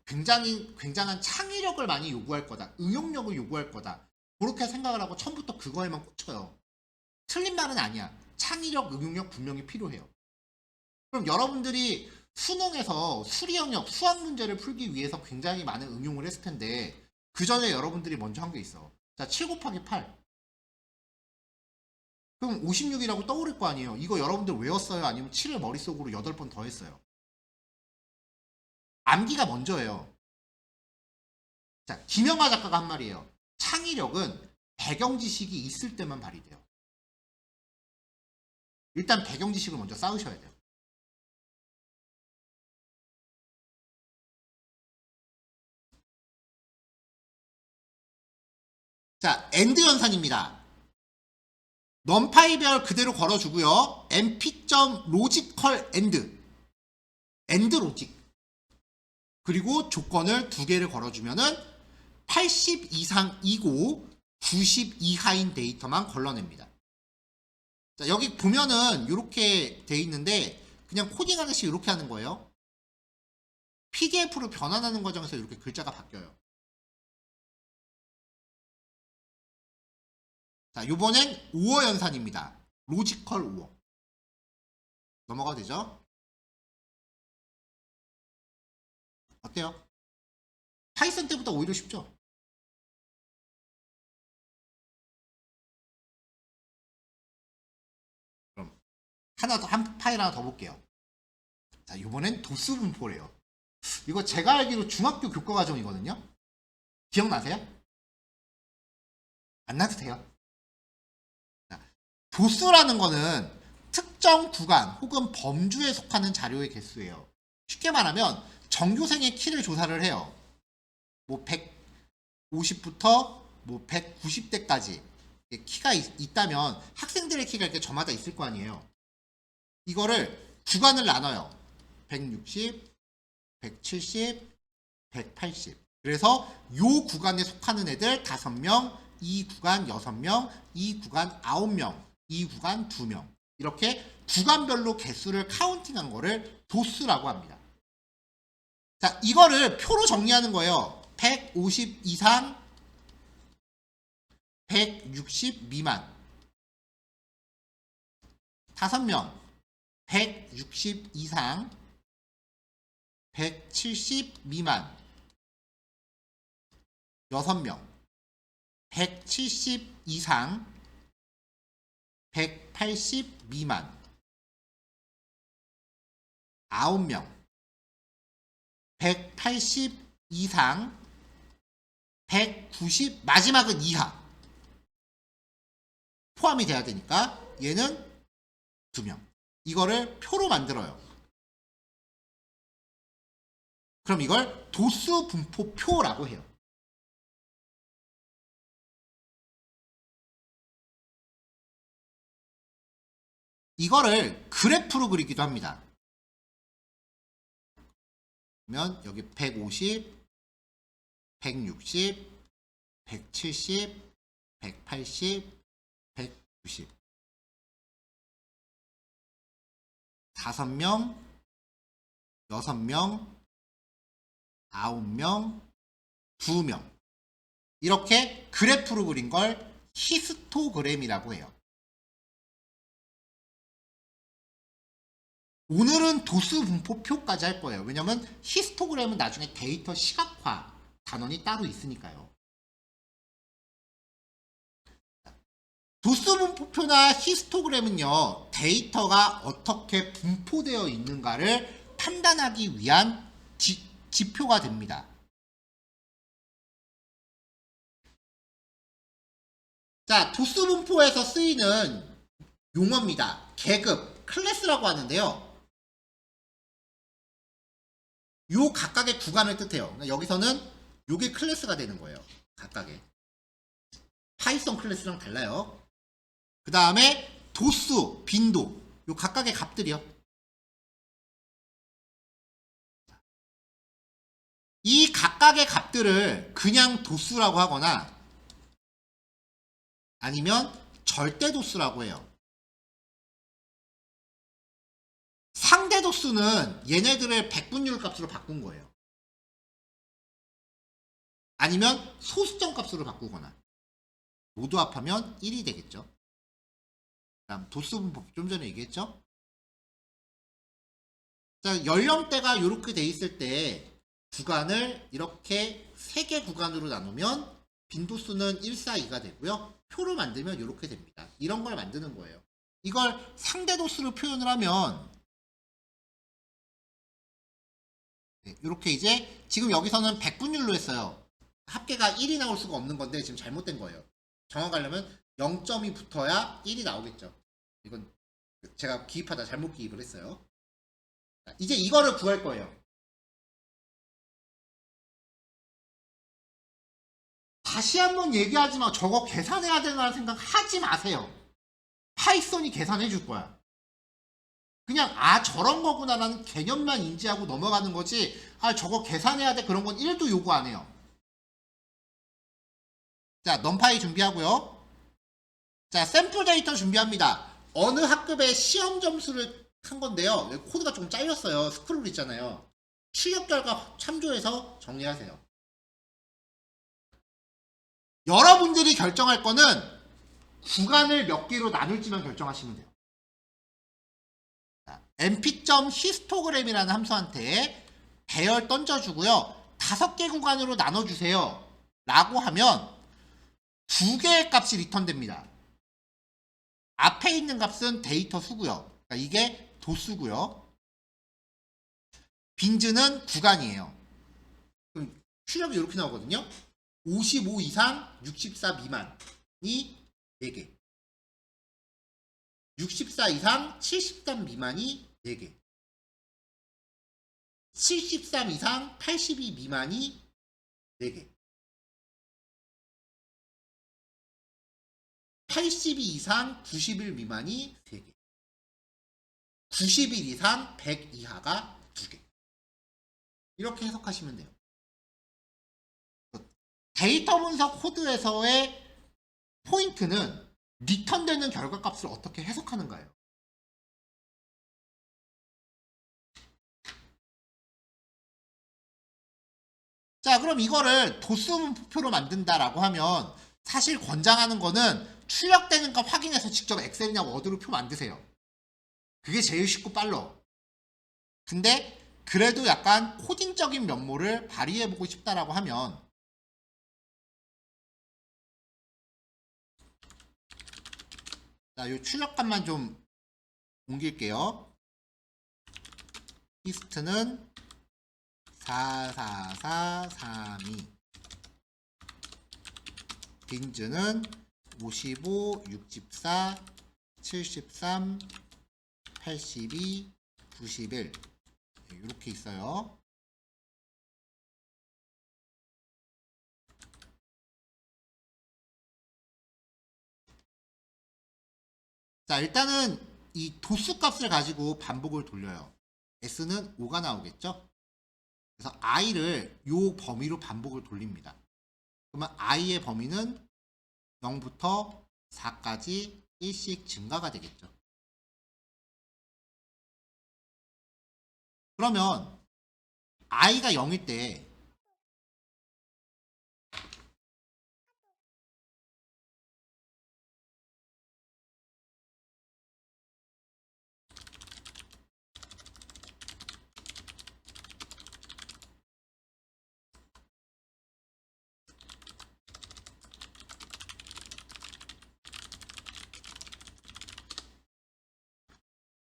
굉장한 창의력을 많이 요구할 거다. 응용력을 요구할 거다. 그렇게 생각을 하고 처음부터 그거에만 꽂혀요. 틀린 말은 아니야. 창의력, 응용력 분명히 필요해요. 그럼 여러분들이 수능에서 수리 영역, 수학 문제를 풀기 위해서 굉장히 많은 응용을 했을 텐데 그 전에 여러분들이 먼저 한 게 있어. 자, 7 곱하기 8. 그럼 56이라고 떠오를 거 아니에요. 이거 여러분들 외웠어요? 아니면 7을 머릿속으로 8번 더 했어요? 암기가 먼저예요. 자, 김영하 작가가 한 말이에요. 창의력은 배경 지식이 있을 때만 발휘돼요. 일단 배경 지식을 먼저 쌓으셔야 돼요. 자, 엔드 연산입니다. 넘파이별 그대로 걸어주고요. mp.logical end 로직. 그리고 조건을 2개를 걸어주면은 80 이상이고 90 이하인 데이터만 걸러냅니다. 자, 여기 보면은 이렇게 돼 있는데 그냥 코딩하듯이 이렇게 하는 거예요. PDF로 변환하는 과정에서 이렇게 글자가 바뀌어요. 자, 요번엔 오어 연산입니다. 로지컬 오어. 넘어가도 되죠? 어때요? 파이썬 때보다 오히려 쉽죠? 그럼 한 파일 하나 더 볼게요. 자, 요번엔 도수 분포래요. 이거 제가 알기로 중학교 교과 과정이거든요. 기억나세요? 안 나도 돼요. 도수라는 거는 특정 구간 혹은 범주에 속하는 자료의 개수예요. 쉽게 말하면 전교생의 키를 조사를 해요. 뭐 150부터 뭐 190대까지 키가 있다면 학생들의 키가 이렇게 저마다 있을 거 아니에요. 이거를 구간을 나눠요. 160, 170, 180. 그래서 요 구간에 속하는 애들 5명, 이 구간 6명, 이 구간 9명, 이 구간 2명. 이렇게 구간별로 개수를 카운팅한 거를 도수라고 합니다. 자, 이거를 표로 정리하는 거예요. 150 이상, 160 미만. 5명, 160 이상, 170 미만. 6명, 170 이상, 180 미만. 9명, 180 이상, 190, 마지막은 이하. 포함이 돼야 되니까 얘는 2명. 이거를 표로 만들어요. 그럼 이걸 도수 분포표라고 해요. 이거를 그래프로 그리기도 합니다. 그러면 여기 150, 160, 170, 180, 190. 5명, 6명, 9명, 2명. 이렇게 그래프로 그린 걸 히스토그램이라고 해요. 오늘은 도수 분포표까지 할 거예요. 왜냐면 히스토그램은 나중에 데이터 시각화 단원이 따로 있으니까요. 도수 분포표나 히스토그램은요, 데이터가 어떻게 분포되어 있는가를 판단하기 위한 지표가 됩니다. 자, 도수 분포에서 쓰이는 용어입니다. 계급, 클래스라고 하는데요. 요 각각의 구간을 뜻해요. 그러니까 여기서는 요게 클래스가 되는 거예요. 각각의. 파이썬 클래스랑 달라요. 그 다음에 도수, 빈도, 요 각각의 값들이요. 이 각각의 값들을 그냥 도수라고 하거나 아니면 절대 도수라고 해요. 상대 도수는 얘네들을 백분율 값으로 바꾼 거예요. 아니면 소수점 값으로 바꾸거나. 모두 합하면 1이 되겠죠. 다음 도수 분포 좀 전에 얘기했죠. 자, 연령대가 이렇게 돼 있을 때 구간을 이렇게 3개 구간으로 나누면 빈도수는 1, 4, 2가 되고요. 표로 만들면 이렇게 됩니다. 이런 걸 만드는 거예요. 이걸 상대 도수로 표현을 하면 이렇게 이제 지금 여기서는 백분율로 했어요. 합계가 1이 나올 수가 없는 건데 지금 잘못된 거예요. 정확하려면 0점이 붙어야 1이 나오겠죠. 이건 제가 기입하다 잘못 기입을 했어요. 이제 이거를 구할 거예요. 다시 한번 얘기하지만 저거 계산해야 되나 생각 하지 마세요. 파이썬이 계산해 줄 거야. 그냥 저런 거구나라는 개념만 인지하고 넘어가는 거지, 저거 계산해야 돼 그런 건 1도 요구 안 해요. 자, 넘파이 준비하고요. 자, 샘플 데이터 준비합니다. 어느 학급의 시험 점수를 한 건데요. 코드가 좀 잘렸어요. 스크롤 있잖아요. 출력 결과 참조해서 정리하세요. 여러분들이 결정할 거는 구간을 몇 개로 나눌지만 결정하시면 돼요. np.histogram이라는 함수한테 배열 던져주고요. 5개 구간으로 나눠주세요. 라고 하면 2개의 값이 리턴됩니다. 앞에 있는 값은 데이터 수고요. 그러니까 이게 도수고요. 빈즈는 구간이에요. 그럼 출력이 이렇게 나오거든요. 55 이상 64 미만이 4개. 64 이상 73 미만이 4개. 73 이상 82 미만이 4개. 82 이상 91 미만이 3개. 91 이상 100 이하가 2개. 이렇게 해석하시면 돼요. 데이터 분석 코드에서의 포인트는 리턴되는 결과값을 어떻게 해석하는가예요. 자, 그럼 이거를 도수분포표로 만든다라고 하면 사실 권장하는 거는 출력되는 거 확인해서 직접 엑셀이나 워드로 표 만드세요. 그게 제일 쉽고 빨라. 근데 그래도 약간 코딩적인 면모를 발휘해보고 싶다라고 하면 자, 이 출력값만 좀 옮길게요. 히스트는 44432 빈즈는 55, 64, 73, 82, 91 이렇게 있어요. 자, 일단은 이 도수 값을 가지고 반복을 돌려요. S는 5가 나오겠죠? 그래서 I를 요 범위로 반복을 돌립니다. 그러면 I의 범위는 0부터 4까지 1씩 증가가 되겠죠. 그러면 I가 0일 때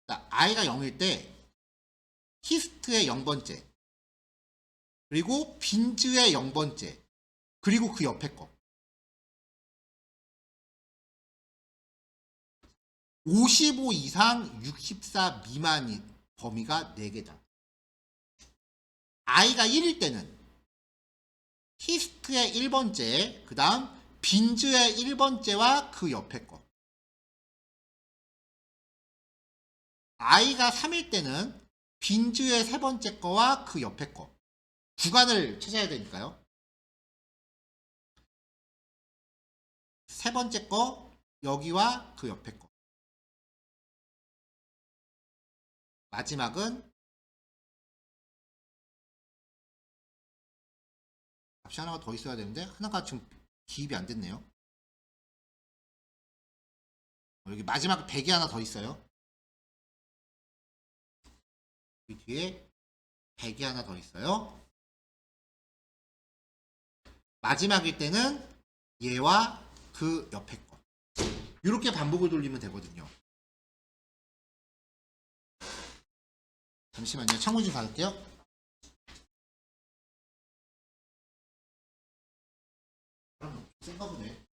자, I가 0일 때 히스트의 0번째 그리고 빈즈의 0번째 그리고 그 옆에 거 55 이상 64 미만인 범위가 4개다. I가 1일 때는 히스트의 1번째 그 다음 빈즈의 1번째와 그 옆에 거 I가 3일 때는 빈즈의 3번째 거와 그 옆에 거 구간을 찾아야 되니까요. 3번째 거 여기와 그 옆에 거 마지막은 값이 하나가 더 있어야 되는데 하나가 지금 기입이 안 됐네요. 여기 마지막 100이 하나 더 있어요. 이 뒤에 100이 하나 더 있어요. 마지막일 때는 얘와 그 옆에 거 이렇게 반복을 돌리면 되거든요. 잠시만요. 창문 좀 닫을게요. 센가 보네.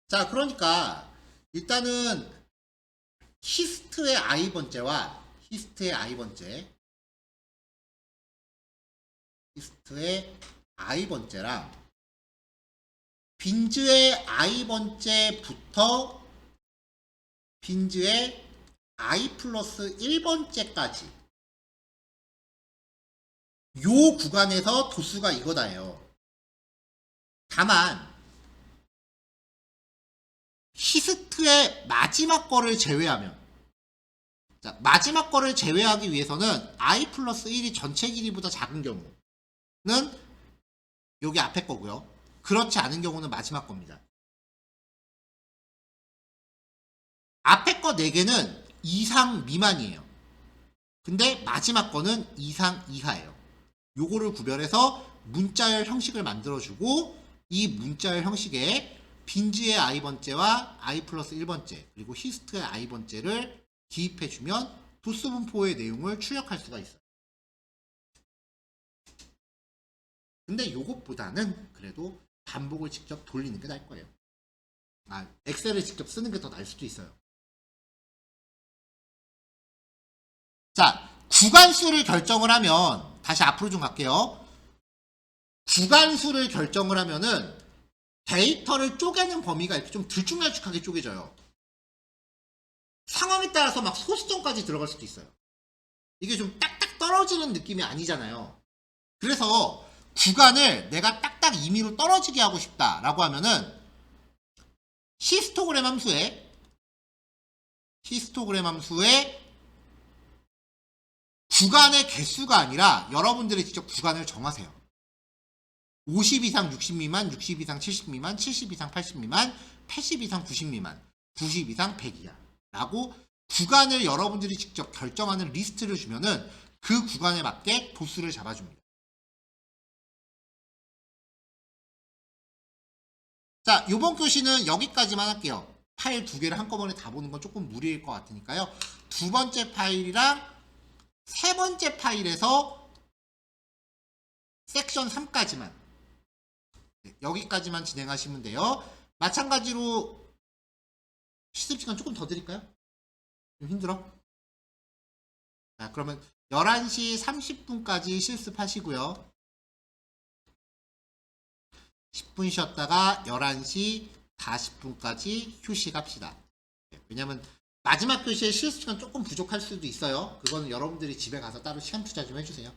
자, 그러니까 일단은 히스트의 i번째와 히스트의 i번째랑 빈즈의 i번째부터 빈즈의 i 플러스 1번째까지 요 구간에서 도수가 이거다예요. 다만 히스트의 마지막 거를 제외하면 자, 마지막 거를 제외하기 위해서는 i 플러스 1이 전체 길이보다 작은 경우 여기 앞에 거고요. 그렇지 않은 경우는 마지막 겁니다. 앞에 거 4개는 이상 미만이에요. 근데 마지막 거는 이상 이하예요. 요거를 구별해서 문자열 형식을 만들어주고 이 문자열 형식에 빈지의 i번째와 i 플러스 1번째 그리고 히스트의 i번째를 기입해주면 도수 분포의 내용을 출력할 수가 있어요. 근데 요것보다는 그래도 반복을 직접 돌리는 게 나을 거예요. 엑셀을 직접 쓰는 게 더 나을 수도 있어요. 자, 구간수를 결정을 하면 다시 앞으로 좀 갈게요. 구간수를 결정을 하면은 데이터를 쪼개는 범위가 이렇게 좀 들쭉날쭉하게 쪼개져요. 상황에 따라서 막 소수점까지 들어갈 수도 있어요. 이게 좀 딱딱 떨어지는 느낌이 아니잖아요. 그래서 구간을 내가 딱딱 임의로 떨어지게 하고 싶다라고 하면은 히스토그램 함수에 구간의 개수가 아니라 여러분들이 직접 구간을 정하세요. 50 이상 60 미만, 60 이상 70 미만, 70 이상 80 미만, 80 이상 90 미만, 90 이상 100 이하 라고 구간을 여러분들이 직접 결정하는 리스트를 주면은 그 구간에 맞게 도수를 잡아줍니다. 자, 요번 교시는 여기까지만 할게요. 파일 2개를 한꺼번에 다 보는 건 조금 무리일 것 같으니까요. 2번째 파일이랑 3번째 파일에서 섹션 3까지만 여기까지만 진행하시면 돼요. 마찬가지로 실습 시간 조금 더 드릴까요? 좀 힘들어? 자, 그러면 11시 30분까지 실습하시고요. 10분 쉬었다가 11시 40분까지 휴식합시다. 왜냐면 마지막 교시에 실습 시간 조금 부족할 수도 있어요. 그거는 여러분들이 집에 가서 따로 시간 투자 좀 해주세요.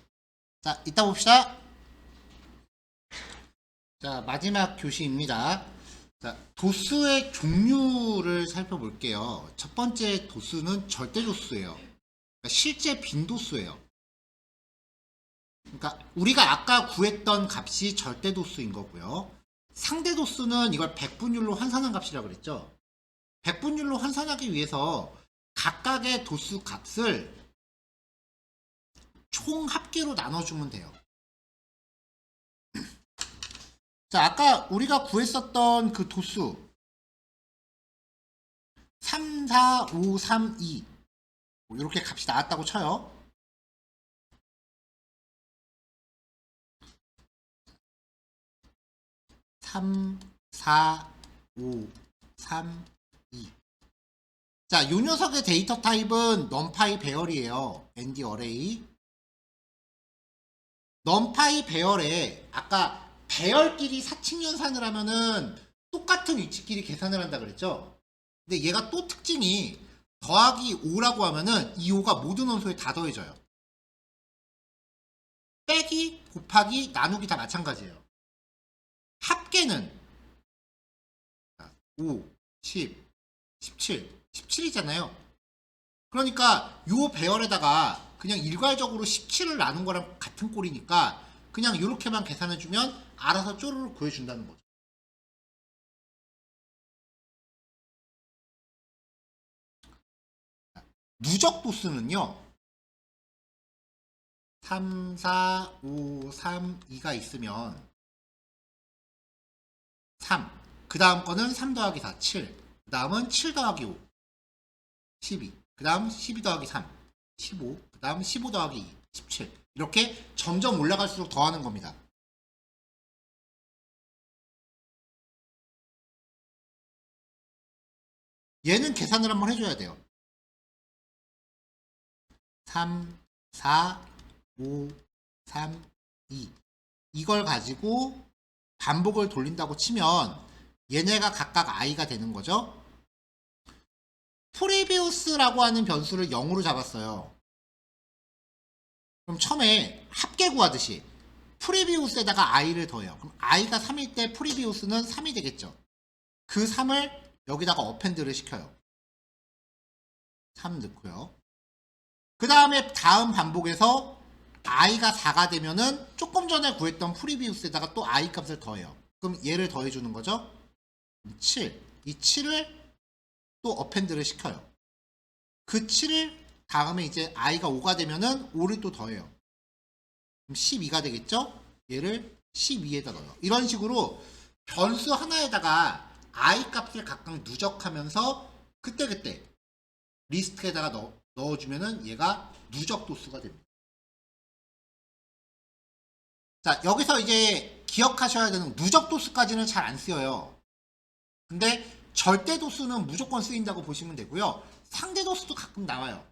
자, 이따 봅시다. 자, 마지막 교시입니다. 자, 도수의 종류를 살펴볼게요. 첫 번째 도수는 절대 도수예요. 그러니까 실제 빈도수예요. 그러니까 우리가 아까 구했던 값이 절대 도수인 거고요. 상대 도수는 이걸 백분율로 환산한 값이라고 그랬죠. 백분율로 환산하기 위해서 각각의 도수 값을 총 합계로 나눠주면 돼요. 자, 아까 우리가 구했었던 그 도수 3, 4, 5, 3, 2 이렇게 값이 나왔다고 쳐요. (3, 4, 5, 3, 2) 자, 요 녀석의 데이터 타입은 numPy 배열이에요. ND 어레이. numPy 배열에 아까 배열끼리 사칙연산을 하면은 똑같은 위치끼리 계산을 한다 그랬죠. 근데 얘가 또 특징이 더하기 5라고 하면은 이 5가 모든 원소에 다 더해져요. 빼기, 곱하기, 나누기 다 마찬가지예요. 합계는 5, 10, 17, 17이잖아요. 그러니까 요 배열에다가 그냥 일괄적으로 17을 나눈 거랑 같은 꼴이니까 그냥 이렇게만 계산해주면 알아서 쪼르륵 구해준다는 거죠. 누적 도수는요. 3, 4, 5, 3, 2가 있으면 3. 그 다음 거는 3 더하기 4, 7. 그 다음은 7 더하기 5, 12. 그 다음 12 더하기 3, 15. 그 다음 15 더하기 2, 17. 이렇게 점점 올라갈수록 더하는 겁니다. 얘는 계산을 한번 해줘야 돼요. 3, 4, 5, 3, 2. 이걸 가지고 반복을 돌린다고 치면 얘네가 각각 i가 되는 거죠. 프리비우스라고 하는 변수를 0으로 잡았어요. 그럼 처음에 합계 구하듯이 프리비우스에다가 i를 더해요. 그럼 i가 3일 때 프리비우스는 3이 되겠죠. 그 3을 여기다가 어펜드를 시켜요. 3 넣고요. 그 다음에 다음 반복에서 i가 4가 되면은 조금 전에 구했던 프리비우스에다가 또 i 값을 더해요. 그럼 얘를 더해주는 거죠. 7. 이 7을 또 어펜드를 시켜요. 그 7을 다음에 이제 i가 5가 되면은 5를 또 더해요. 그럼 12가 되겠죠? 얘를 12에다 넣어요. 이런 식으로 변수 하나에다가 i 값을 각각 누적하면서 그때그때 리스트에다가 넣어주면은 얘가 누적 도수가 됩니다. 자, 여기서 이제 기억하셔야 되는 누적 도수까지는 잘 안 쓰여요. 근데 절대 도수는 무조건 쓰인다고 보시면 되고요. 상대 도수도 가끔 나와요.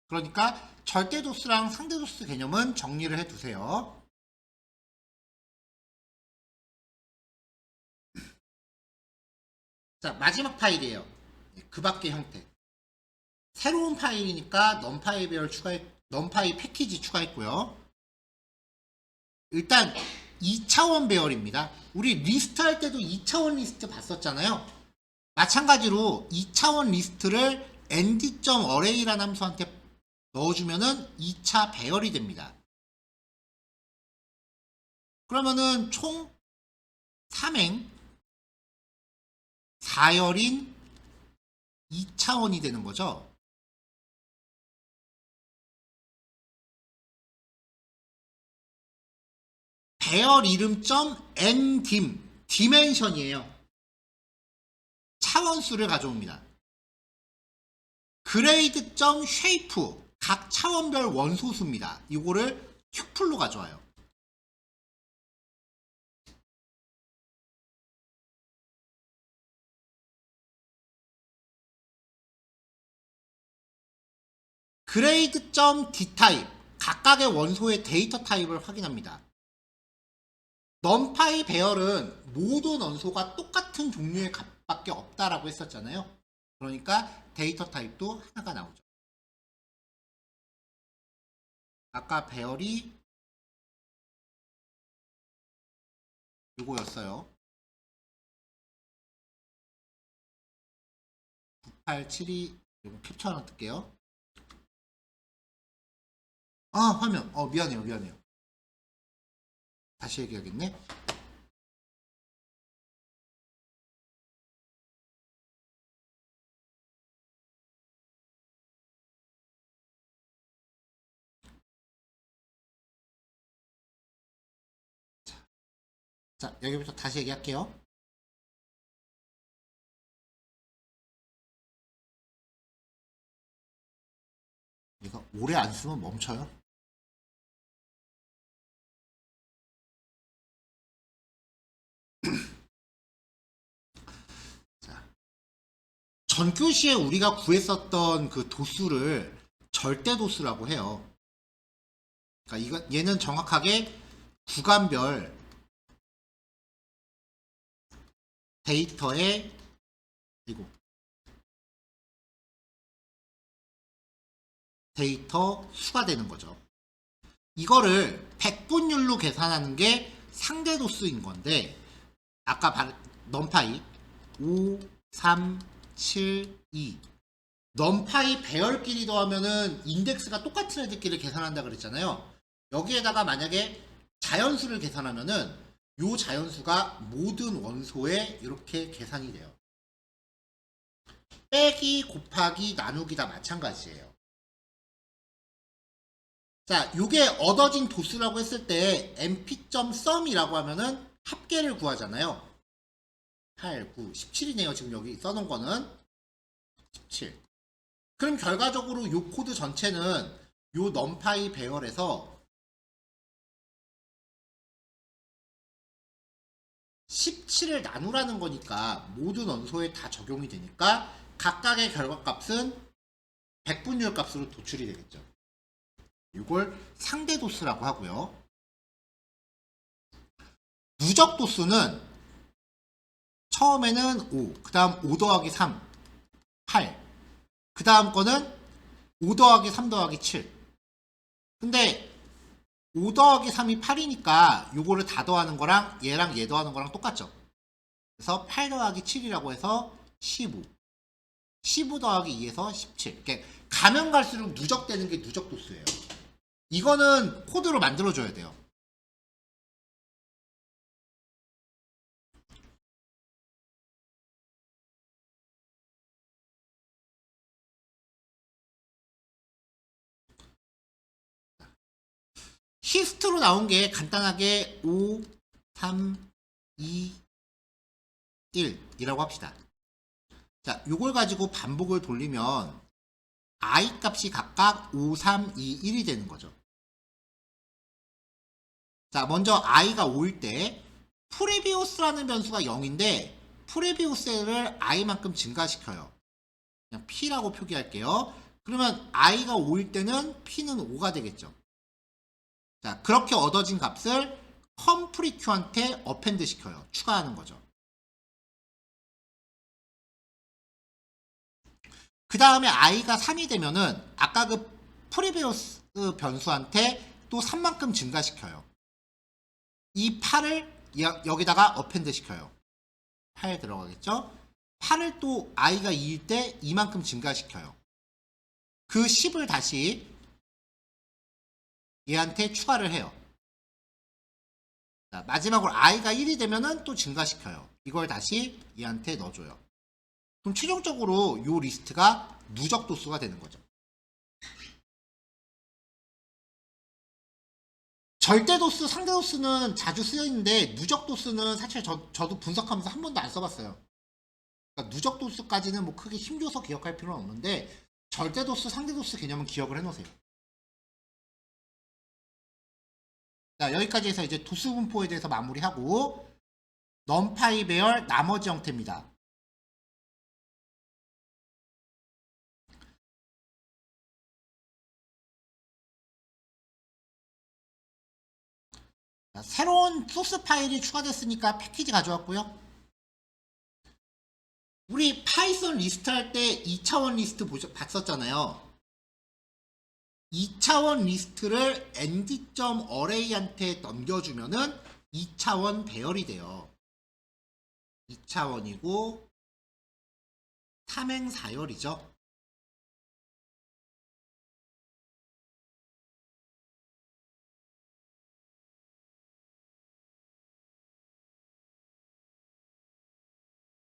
그러니까 절대 도수랑 상대 도수 개념은 정리를 해 두세요. 자, 마지막 파일이에요. 그 밖의 형태. 새로운 파일이니까 넘파이 배열 넘파이 패키지 추가했고요. 일단 2차원 배열입니다. 우리 리스트 할 때도 2차원 리스트 봤었잖아요. 마찬가지로 2차원 리스트를 nd.array라는 함수한테 넣어주면은 2차 배열이 됩니다. 그러면은 총 3행 4열인 2차원이 되는 거죠. 배열 이름 ndim 디멘션이에요. 차원수를 가져옵니다. 그레이드 shape 각 차원별 원소수입니다. 이거를 튜플로 가져와요. 그레이드 d타입 각각의 원소의 데이터 타입을 확인합니다. 넘파이 배열은 모든 원소가 똑같은 종류의 값밖에 없다라고 했었잖아요. 그러니까 데이터 타입도 하나가 나오죠. 아까 배열이 이거였어요. 9872 이거 캡처 하나 뜰게요. 아, 화면. 미안해요. 다시 얘기하겠네. 자, 여기부터 다시 얘기할게요. 이거 오래 안 쓰면 멈춰요. 자, 전교시에 우리가 구했었던 그 도수를 절대 도수라고 해요. 그러니까 얘는 정확하게 구간별 데이터의 데이터 수가 되는 거죠. 이거를 백분율로 계산하는 게 상대 도수인 건데 아까 넘파이 5, 3, 7, 2 넘파이 배열끼리 더하면은 인덱스가 똑같은 애들끼리 계산한다 그랬잖아요. 여기에다가 만약에 자연수를 계산하면은 요 자연수가 모든 원소에 이렇게 계산이 돼요. 빼기, 곱하기, 나누기 다 마찬가지예요. 자, 요게 얻어진 도수라고 했을 때 mp.sum이라고 하면은 합계를 구하잖아요. 8, 9, 17이네요. 지금 여기 써놓은 거는 17. 그럼 결과적으로 요 코드 전체는 요 넘파이 배열에서 17을 나누라는 거니까 모든 원소에 다 적용이 되니까 각각의 결과값은 백분율 값으로 도출이 되겠죠. 이걸 상대 도수라고 하고요. 누적 도수는 처음에는 5, 그 다음 5 더하기 3, 8. 그 다음 거는 5 더하기 3 더하기 7. 근데 5 더하기 3이 8이니까 요거를 다 더하는 거랑 얘랑 얘 더하는 거랑 똑같죠. 그래서 8 더하기 7이라고 해서 15. 15 더하기 2에서 17. 이렇게 가면 갈수록 누적되는 게 누적 도수예요. 이거는 코드로 만들어줘야 돼요. 히스트로 나온 게 간단하게 5, 3, 2, 1이라고 합시다. 자, 요걸 가지고 반복을 돌리면 i 값이 각각 5, 3, 2, 1이 되는 거죠. 자, 먼저 i가 5일 때 프레비우스라는 변수가 0인데 프레비우스를 i만큼 증가시켜요. 그냥 p라고 표기할게요. 그러면 i가 5일 때는 p는 5가 되겠죠. 자, 그렇게 얻어진 값을 컴프리큐한테 어펜드 시켜요. 추가하는 거죠. 그 다음에 i가 3이 되면은 아까 그 프리비우스 변수한테 또 3만큼 증가시켜요. 이 8을 여기다가 어펜드 시켜요. 8 들어가겠죠? 8을 또 i가 2일 때 2만큼 증가시켜요. 그 10을 다시 얘한테 추가를 해요. 자, 마지막으로 i가 1이 되면은 또 증가시켜요. 이걸 다시 얘한테 넣어줘요. 그럼 최종적으로 이 리스트가 누적 도수가 되는 거죠. 절대 도수, 상대 도수는 자주 쓰여 있는데 누적 도수는 사실 저도 분석하면서 한 번도 안 써봤어요. 그러니까 누적 도수까지는 뭐 크게 힘줘서 기억할 필요는 없는데 절대 도수, 상대 도수 개념은 기억을 해놓으세요. 자, 여기까지 해서 이제 도수 분포에 대해서 마무리하고 넘파이 배열 나머지 형태입니다. 자, 새로운 소스 파일이 추가됐으니까 패키지 가져왔고요. 우리 파이썬 리스트 할 때 2차원 리스트 봤었잖아요. 2차원 리스트를 end.array한테 넘겨주면은 2차원 배열이 돼요. 2차원이고 3행 4열이죠.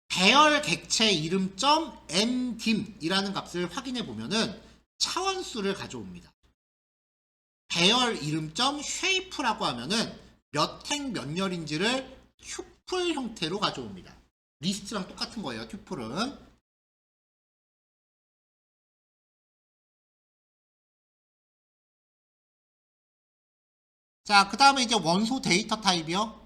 배열 객체 이름 mdim 이라는 값을 확인해 보면은 차원수를 가져옵니다. 배열 이름 shape라고 하면은 몇 행 몇 열인지를 튜플 형태로 가져옵니다. 리스트랑 똑같은 거예요. 튜플은. 자, 그 다음에 이제 원소 데이터 타입이요.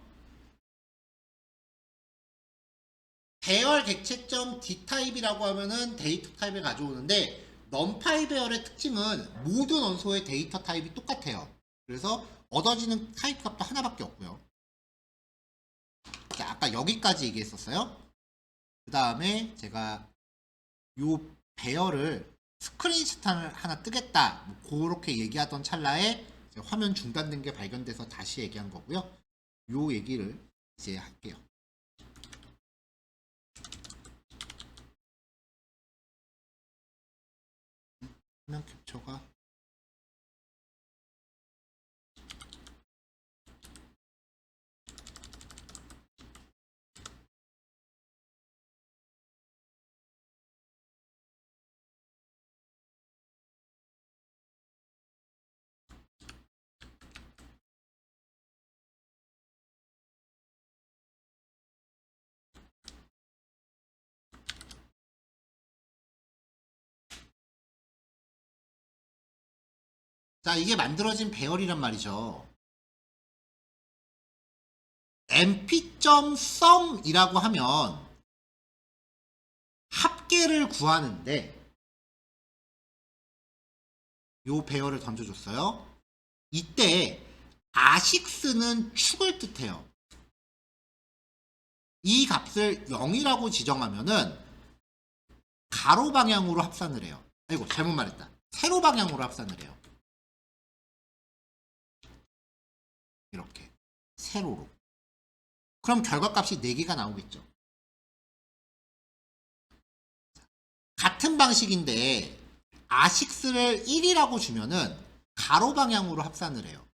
배열 객체점 d타입이라고 하면은 데이터 타입을 가져오는데 넘파이 배열의 특징은 모든 원소의 데이터 타입이 똑같아요. 그래서 얻어지는 타입 값도 하나밖에 없고요. 자, 아까 여기까지 얘기했었어요. 그 다음에 제가 요 배열을 스크린샷 하나 뜨겠다 뭐 그렇게 얘기하던 찰나에 화면 중단된 게 발견돼서 다시 얘기한 거고요. 요 얘기를 이제 할게요. 화면 캡처가 자, 이게 만들어진 배열이란 말이죠. mp.sum이라고 하면 합계를 구하는데 요 배열을 던져줬어요. 이때 아식스는 축을 뜻해요. 이 값을 0이라고 지정하면은 가로 방향으로 합산을 해요. 아이고, 잘못 말했다. 세로 방향으로 합산을 해요. 이렇게 세로로. 그럼 결과값이 4개가 나오겠죠. 같은 방식인데 아식스를 1이라고 주면은 가로 방향으로 합산을 해요.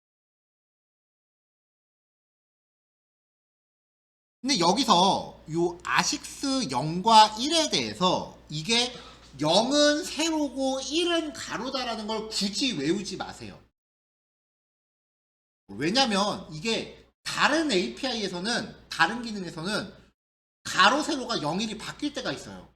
근데 여기서 요 아식스 0과 1에 대해서 이게 0은 세로고 1은 가로다라는 걸 굳이 외우지 마세요. 왜냐면 이게 다른 API에서는, 다른 기능에서는 가로 세로가 0, 1이 바뀔 때가 있어요.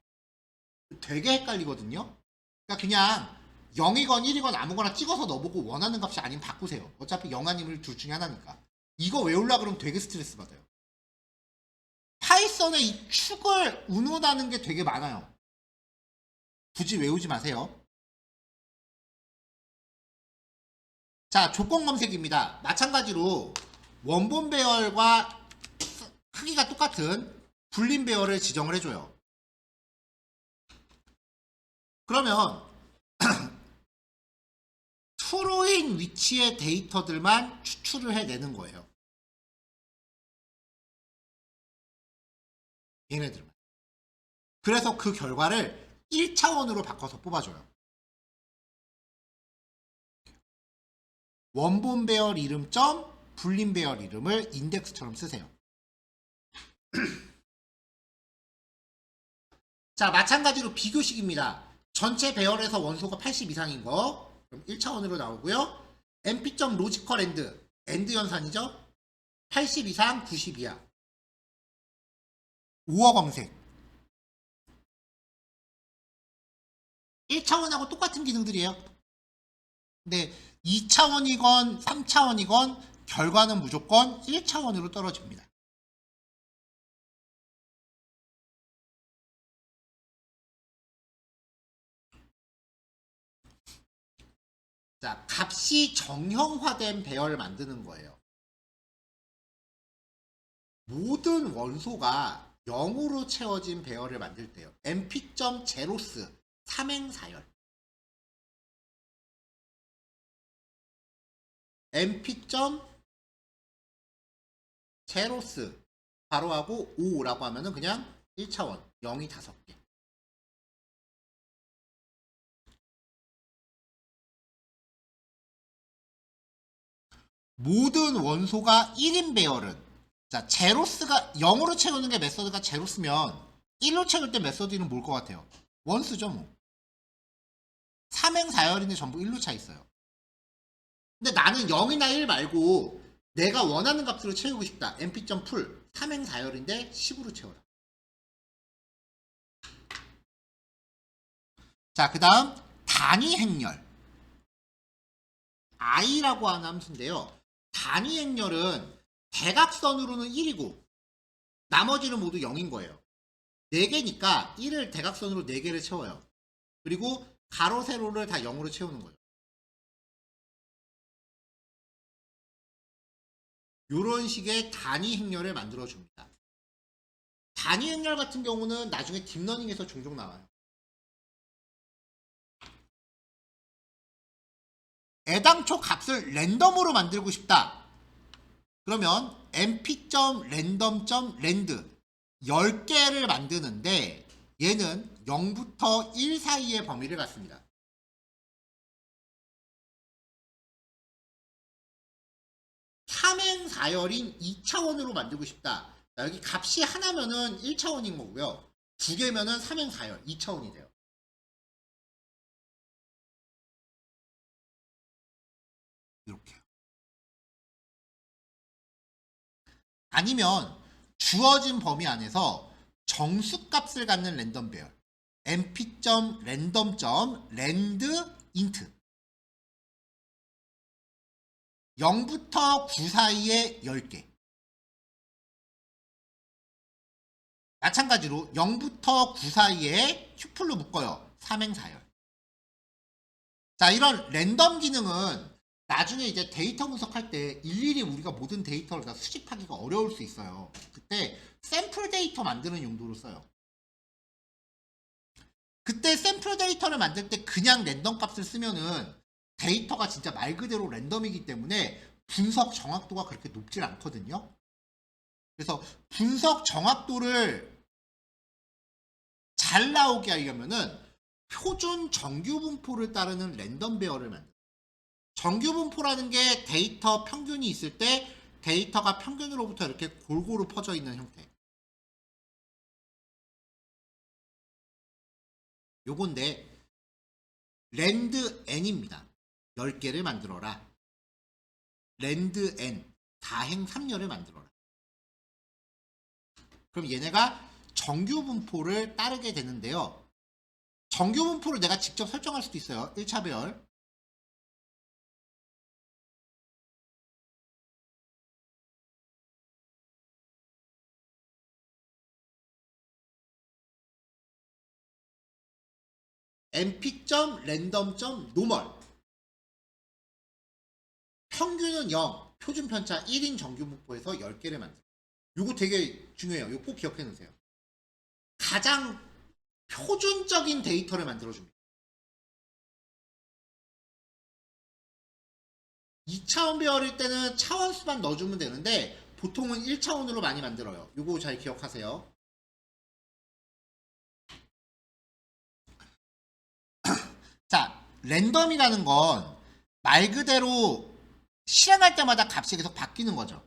되게 헷갈리거든요. 그러니까 그냥 0이건 1이건 아무거나 찍어서 넣어보고 원하는 값이 아니면 바꾸세요. 어차피 0 아니면 둘 중에 하나니까. 이거 외우려고 그러면 되게 스트레스 받아요. 파이썬에 이 축을 운운하는 게 되게 많아요. 굳이 외우지 마세요. 자, 조건 검색입니다. 마찬가지로 원본 배열과 크기가 똑같은 불린 배열을 지정을 해줘요. 그러면 true인 위치의 데이터들만 추출을 해내는 거예요. 얘네들만. 그래서 그 결과를 1차원으로 바꿔서 뽑아줘요. 원본 배열 이름 점 불린 배열 이름을 인덱스처럼 쓰세요. 자, 마찬가지로 비교식입니다. 전체 배열에서 원소가 80 이상인 거 그럼 1차원으로 나오고요. np.logical end 연산이죠. 80 이상 90 이하 5어 검색. 1차원하고 똑같은 기능들이에요. 근데 2차원이건 3차원이건 결과는 무조건 1차원으로 떨어집니다. 자, 값이 정형화된 배열을 만드는 거예요. 모든 원소가 0으로 채워진 배열을 만들 때요. np.zeros 삼행사열 np.zeros 바로하고 5라고 하면은 그냥 1차원 0이 5개. 모든 원소가 1인 배열은, 자, 제로스가 0으로 채우는 게 메서드가 제로스면 1로 채울 때 메서드는 뭘 것 같아요? 원수죠 뭐. 삼행사열인데 전부 1로 차 있어요. 근데 나는 0이나 1 말고 내가 원하는 값으로 채우고 싶다. np.full 삼행사열인데 10으로 채워라. 자, 그 다음 단위 행렬 i라고 하는 함수인데요. 단위 행렬은 대각선으로는 1이고 나머지는 모두 0인 거예요. 4개니까 1을 대각선으로 4개를 채워요. 그리고 가로 세로를 다 0으로 채우는 거예요. 이런 식의 단위 행렬을 만들어 줍니다. 단위 행렬 같은 경우는 나중에 딥러닝에서 종종 나와요. 애당초 값을 랜덤으로 만들고 싶다. 그러면 np.random.rand 10개를 만드는데 얘는 0부터 1 사이의 범위를 갖습니다. 삼행사열인 2차원으로 만들고 싶다. 여기 값이 하나면은 1차원인 거고요. 2개면은 삼행사열 2차원이 돼요. 이렇게. 아니면 주어진 범위 안에서 정수값을 갖는 랜덤 배열 np.random.randint 0부터 9 사이에 10개. 마찬가지로 0부터 9 사이에 튜플로 묶어요. 삼행사열. 자, 이런 랜덤 기능은 나중에 이제 데이터 분석할 때 일일이 우리가 모든 데이터를 다 수집하기가 어려울 수 있어요. 그때 샘플 데이터 만드는 용도로 써요. 그때 샘플 데이터를 만들 때 그냥 랜덤 값을 쓰면은 데이터가 진짜 말 그대로 랜덤이기 때문에 분석 정확도가 그렇게 높질 않거든요. 그래서 분석 정확도를 잘 나오게 하려면은 표준 정규 분포를 따르는 랜덤 배열을 만들어요. 정규 분포라는 게 데이터 평균이 있을 때 데이터가 평균으로부터 이렇게 골고루 퍼져 있는 형태. 요건데 랜드 n입니다. 10개를 만들어라. 랜드 n 4행 3열을 만들어라. 그럼 얘네가 정규 분포를 따르게 되는데요. 정규 분포를 내가 직접 설정할 수도 있어요. 1차별. np.random.normal 평균은 0, 표준 편차 1인 정규 분포에서 10개를 만들어요. 요거 되게 중요해요. 요거 꼭 기억해 놓으세요. 가장 표준적인 데이터를 만들어줍니다. 2차원 배열일 때는 차원 수만 넣어주면 되는데 보통은 1차원으로 많이 만들어요. 요거 잘 기억하세요. 자, 랜덤이라는 건 말 그대로 실행할 때마다 값이 계속 바뀌는 거죠.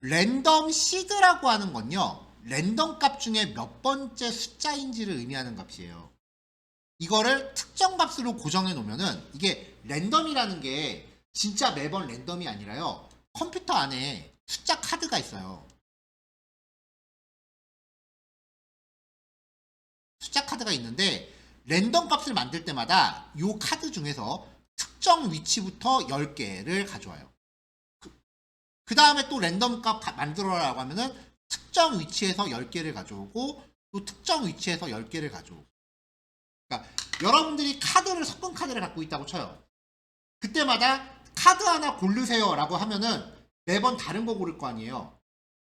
랜덤 시드라고 하는 건요. 랜덤 값 중에 몇 번째 숫자인지를 의미하는 값이에요. 이거를 특정 값으로 고정해 놓으면은 이게 랜덤이라는 게 진짜 매번 랜덤이 아니라요. 컴퓨터 안에 숫자 카드가 있어요. 숫자 카드가 있는데 랜덤 값을 만들 때마다 이 카드 중에서 특정 위치부터 10개를 가져와요. 그 다음에 또 랜덤 값 만들어라고 하면은 특정 위치에서 10개를 가져오고 또 특정 위치에서 10개를 가져오고. 그러니까 여러분들이 카드를 섞은 카드를 갖고 있다고 쳐요. 그때마다 카드 하나 고르세요 라고 하면은 매번 다른 거 고를 거 아니에요.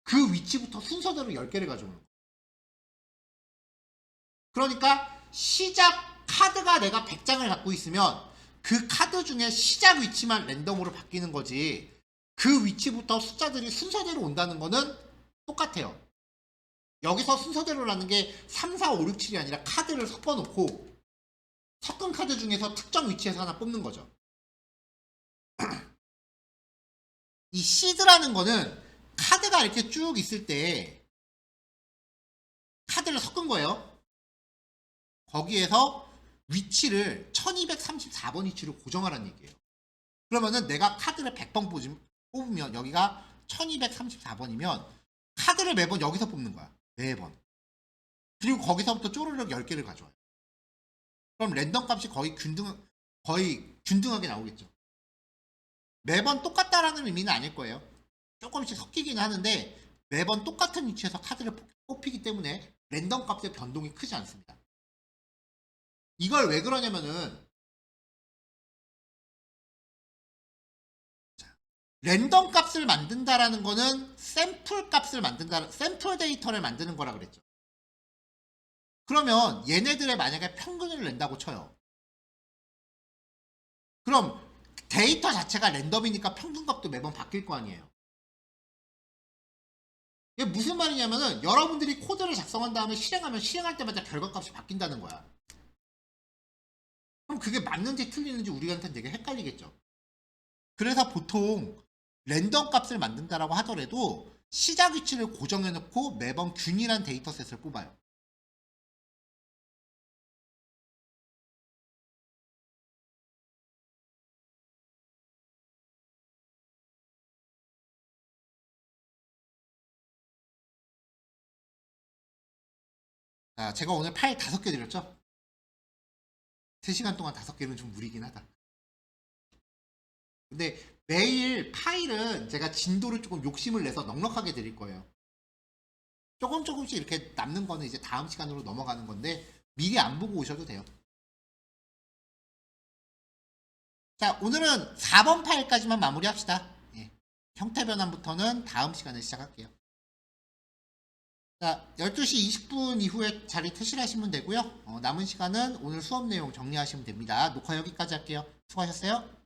그 위치부터 순서대로 10개를 가져오는 거예요. 그러니까 시작 카드가 내가 100장을 갖고 있으면 그 카드 중에 시작 위치만 랜덤으로 바뀌는 거지 그 위치부터 숫자들이 순서대로 온다는 거는 똑같아요. 여기서 순서대로라는 게 3, 4, 5, 6, 7이 아니라 카드를 섞어놓고 섞은 카드 중에서 특정 위치에서 하나 뽑는 거죠. 이 시드라는 거는 카드가 이렇게 쭉 있을 때 카드를 섞은 거예요. 거기에서 위치를 1234번 위치로 고정하라는 얘기예요. 그러면은 내가 카드를 100번 뽑으면 여기가 1234번이면 카드를 매번 여기서 뽑는 거야. 매번. 그리고 거기서부터 쪼르륵 10개를 가져와요. 그럼 랜덤 값이 거의 균등하게 나오겠죠. 매번 똑같다라는 의미는 아닐 거예요. 조금씩 섞이긴 하는데 매번 똑같은 위치에서 카드를 뽑히기 때문에 랜덤 값의 변동이 크지 않습니다. 이걸 왜 그러냐면은 랜덤 값을 만든다라는 거는 샘플 값을 만든다, 샘플 데이터를 만드는 거라 그랬죠. 그러면 얘네들의 만약에 평균을 낸다고 쳐요. 그럼 데이터 자체가 랜덤이니까 평균 값도 매번 바뀔 거 아니에요. 이게 무슨 말이냐면은 여러분들이 코드를 작성한 다음에 실행하면 실행할 때마다 결과값이 바뀐다는 거야. 그럼 그게 맞는지 틀리는지 우리한테는 되게 헷갈리겠죠. 그래서 보통 랜덤 값을 만든다라고 하더라도 시작 위치를 고정해 놓고 매번 균일한 데이터셋을 뽑아요. 자, 제가 오늘 파일 5개 드렸죠? 3시간 동안 5개는 좀 무리긴 하다. 근데 매일 파일은 제가 진도를 조금 욕심을 내서 넉넉하게 드릴 거예요. 조금씩 이렇게 남는 거는 이제 다음 시간으로 넘어가는 건데 미리 안 보고 오셔도 돼요. 자, 오늘은 4번 파일까지만 마무리합시다. 예. 형태 변환부터는 다음 시간에 시작할게요. 자, 12시 20분 이후에 자리 퇴실하시면 되고요. 남은 시간은 오늘 수업 내용 정리하시면 됩니다. 녹화 여기까지 할게요. 수고하셨어요.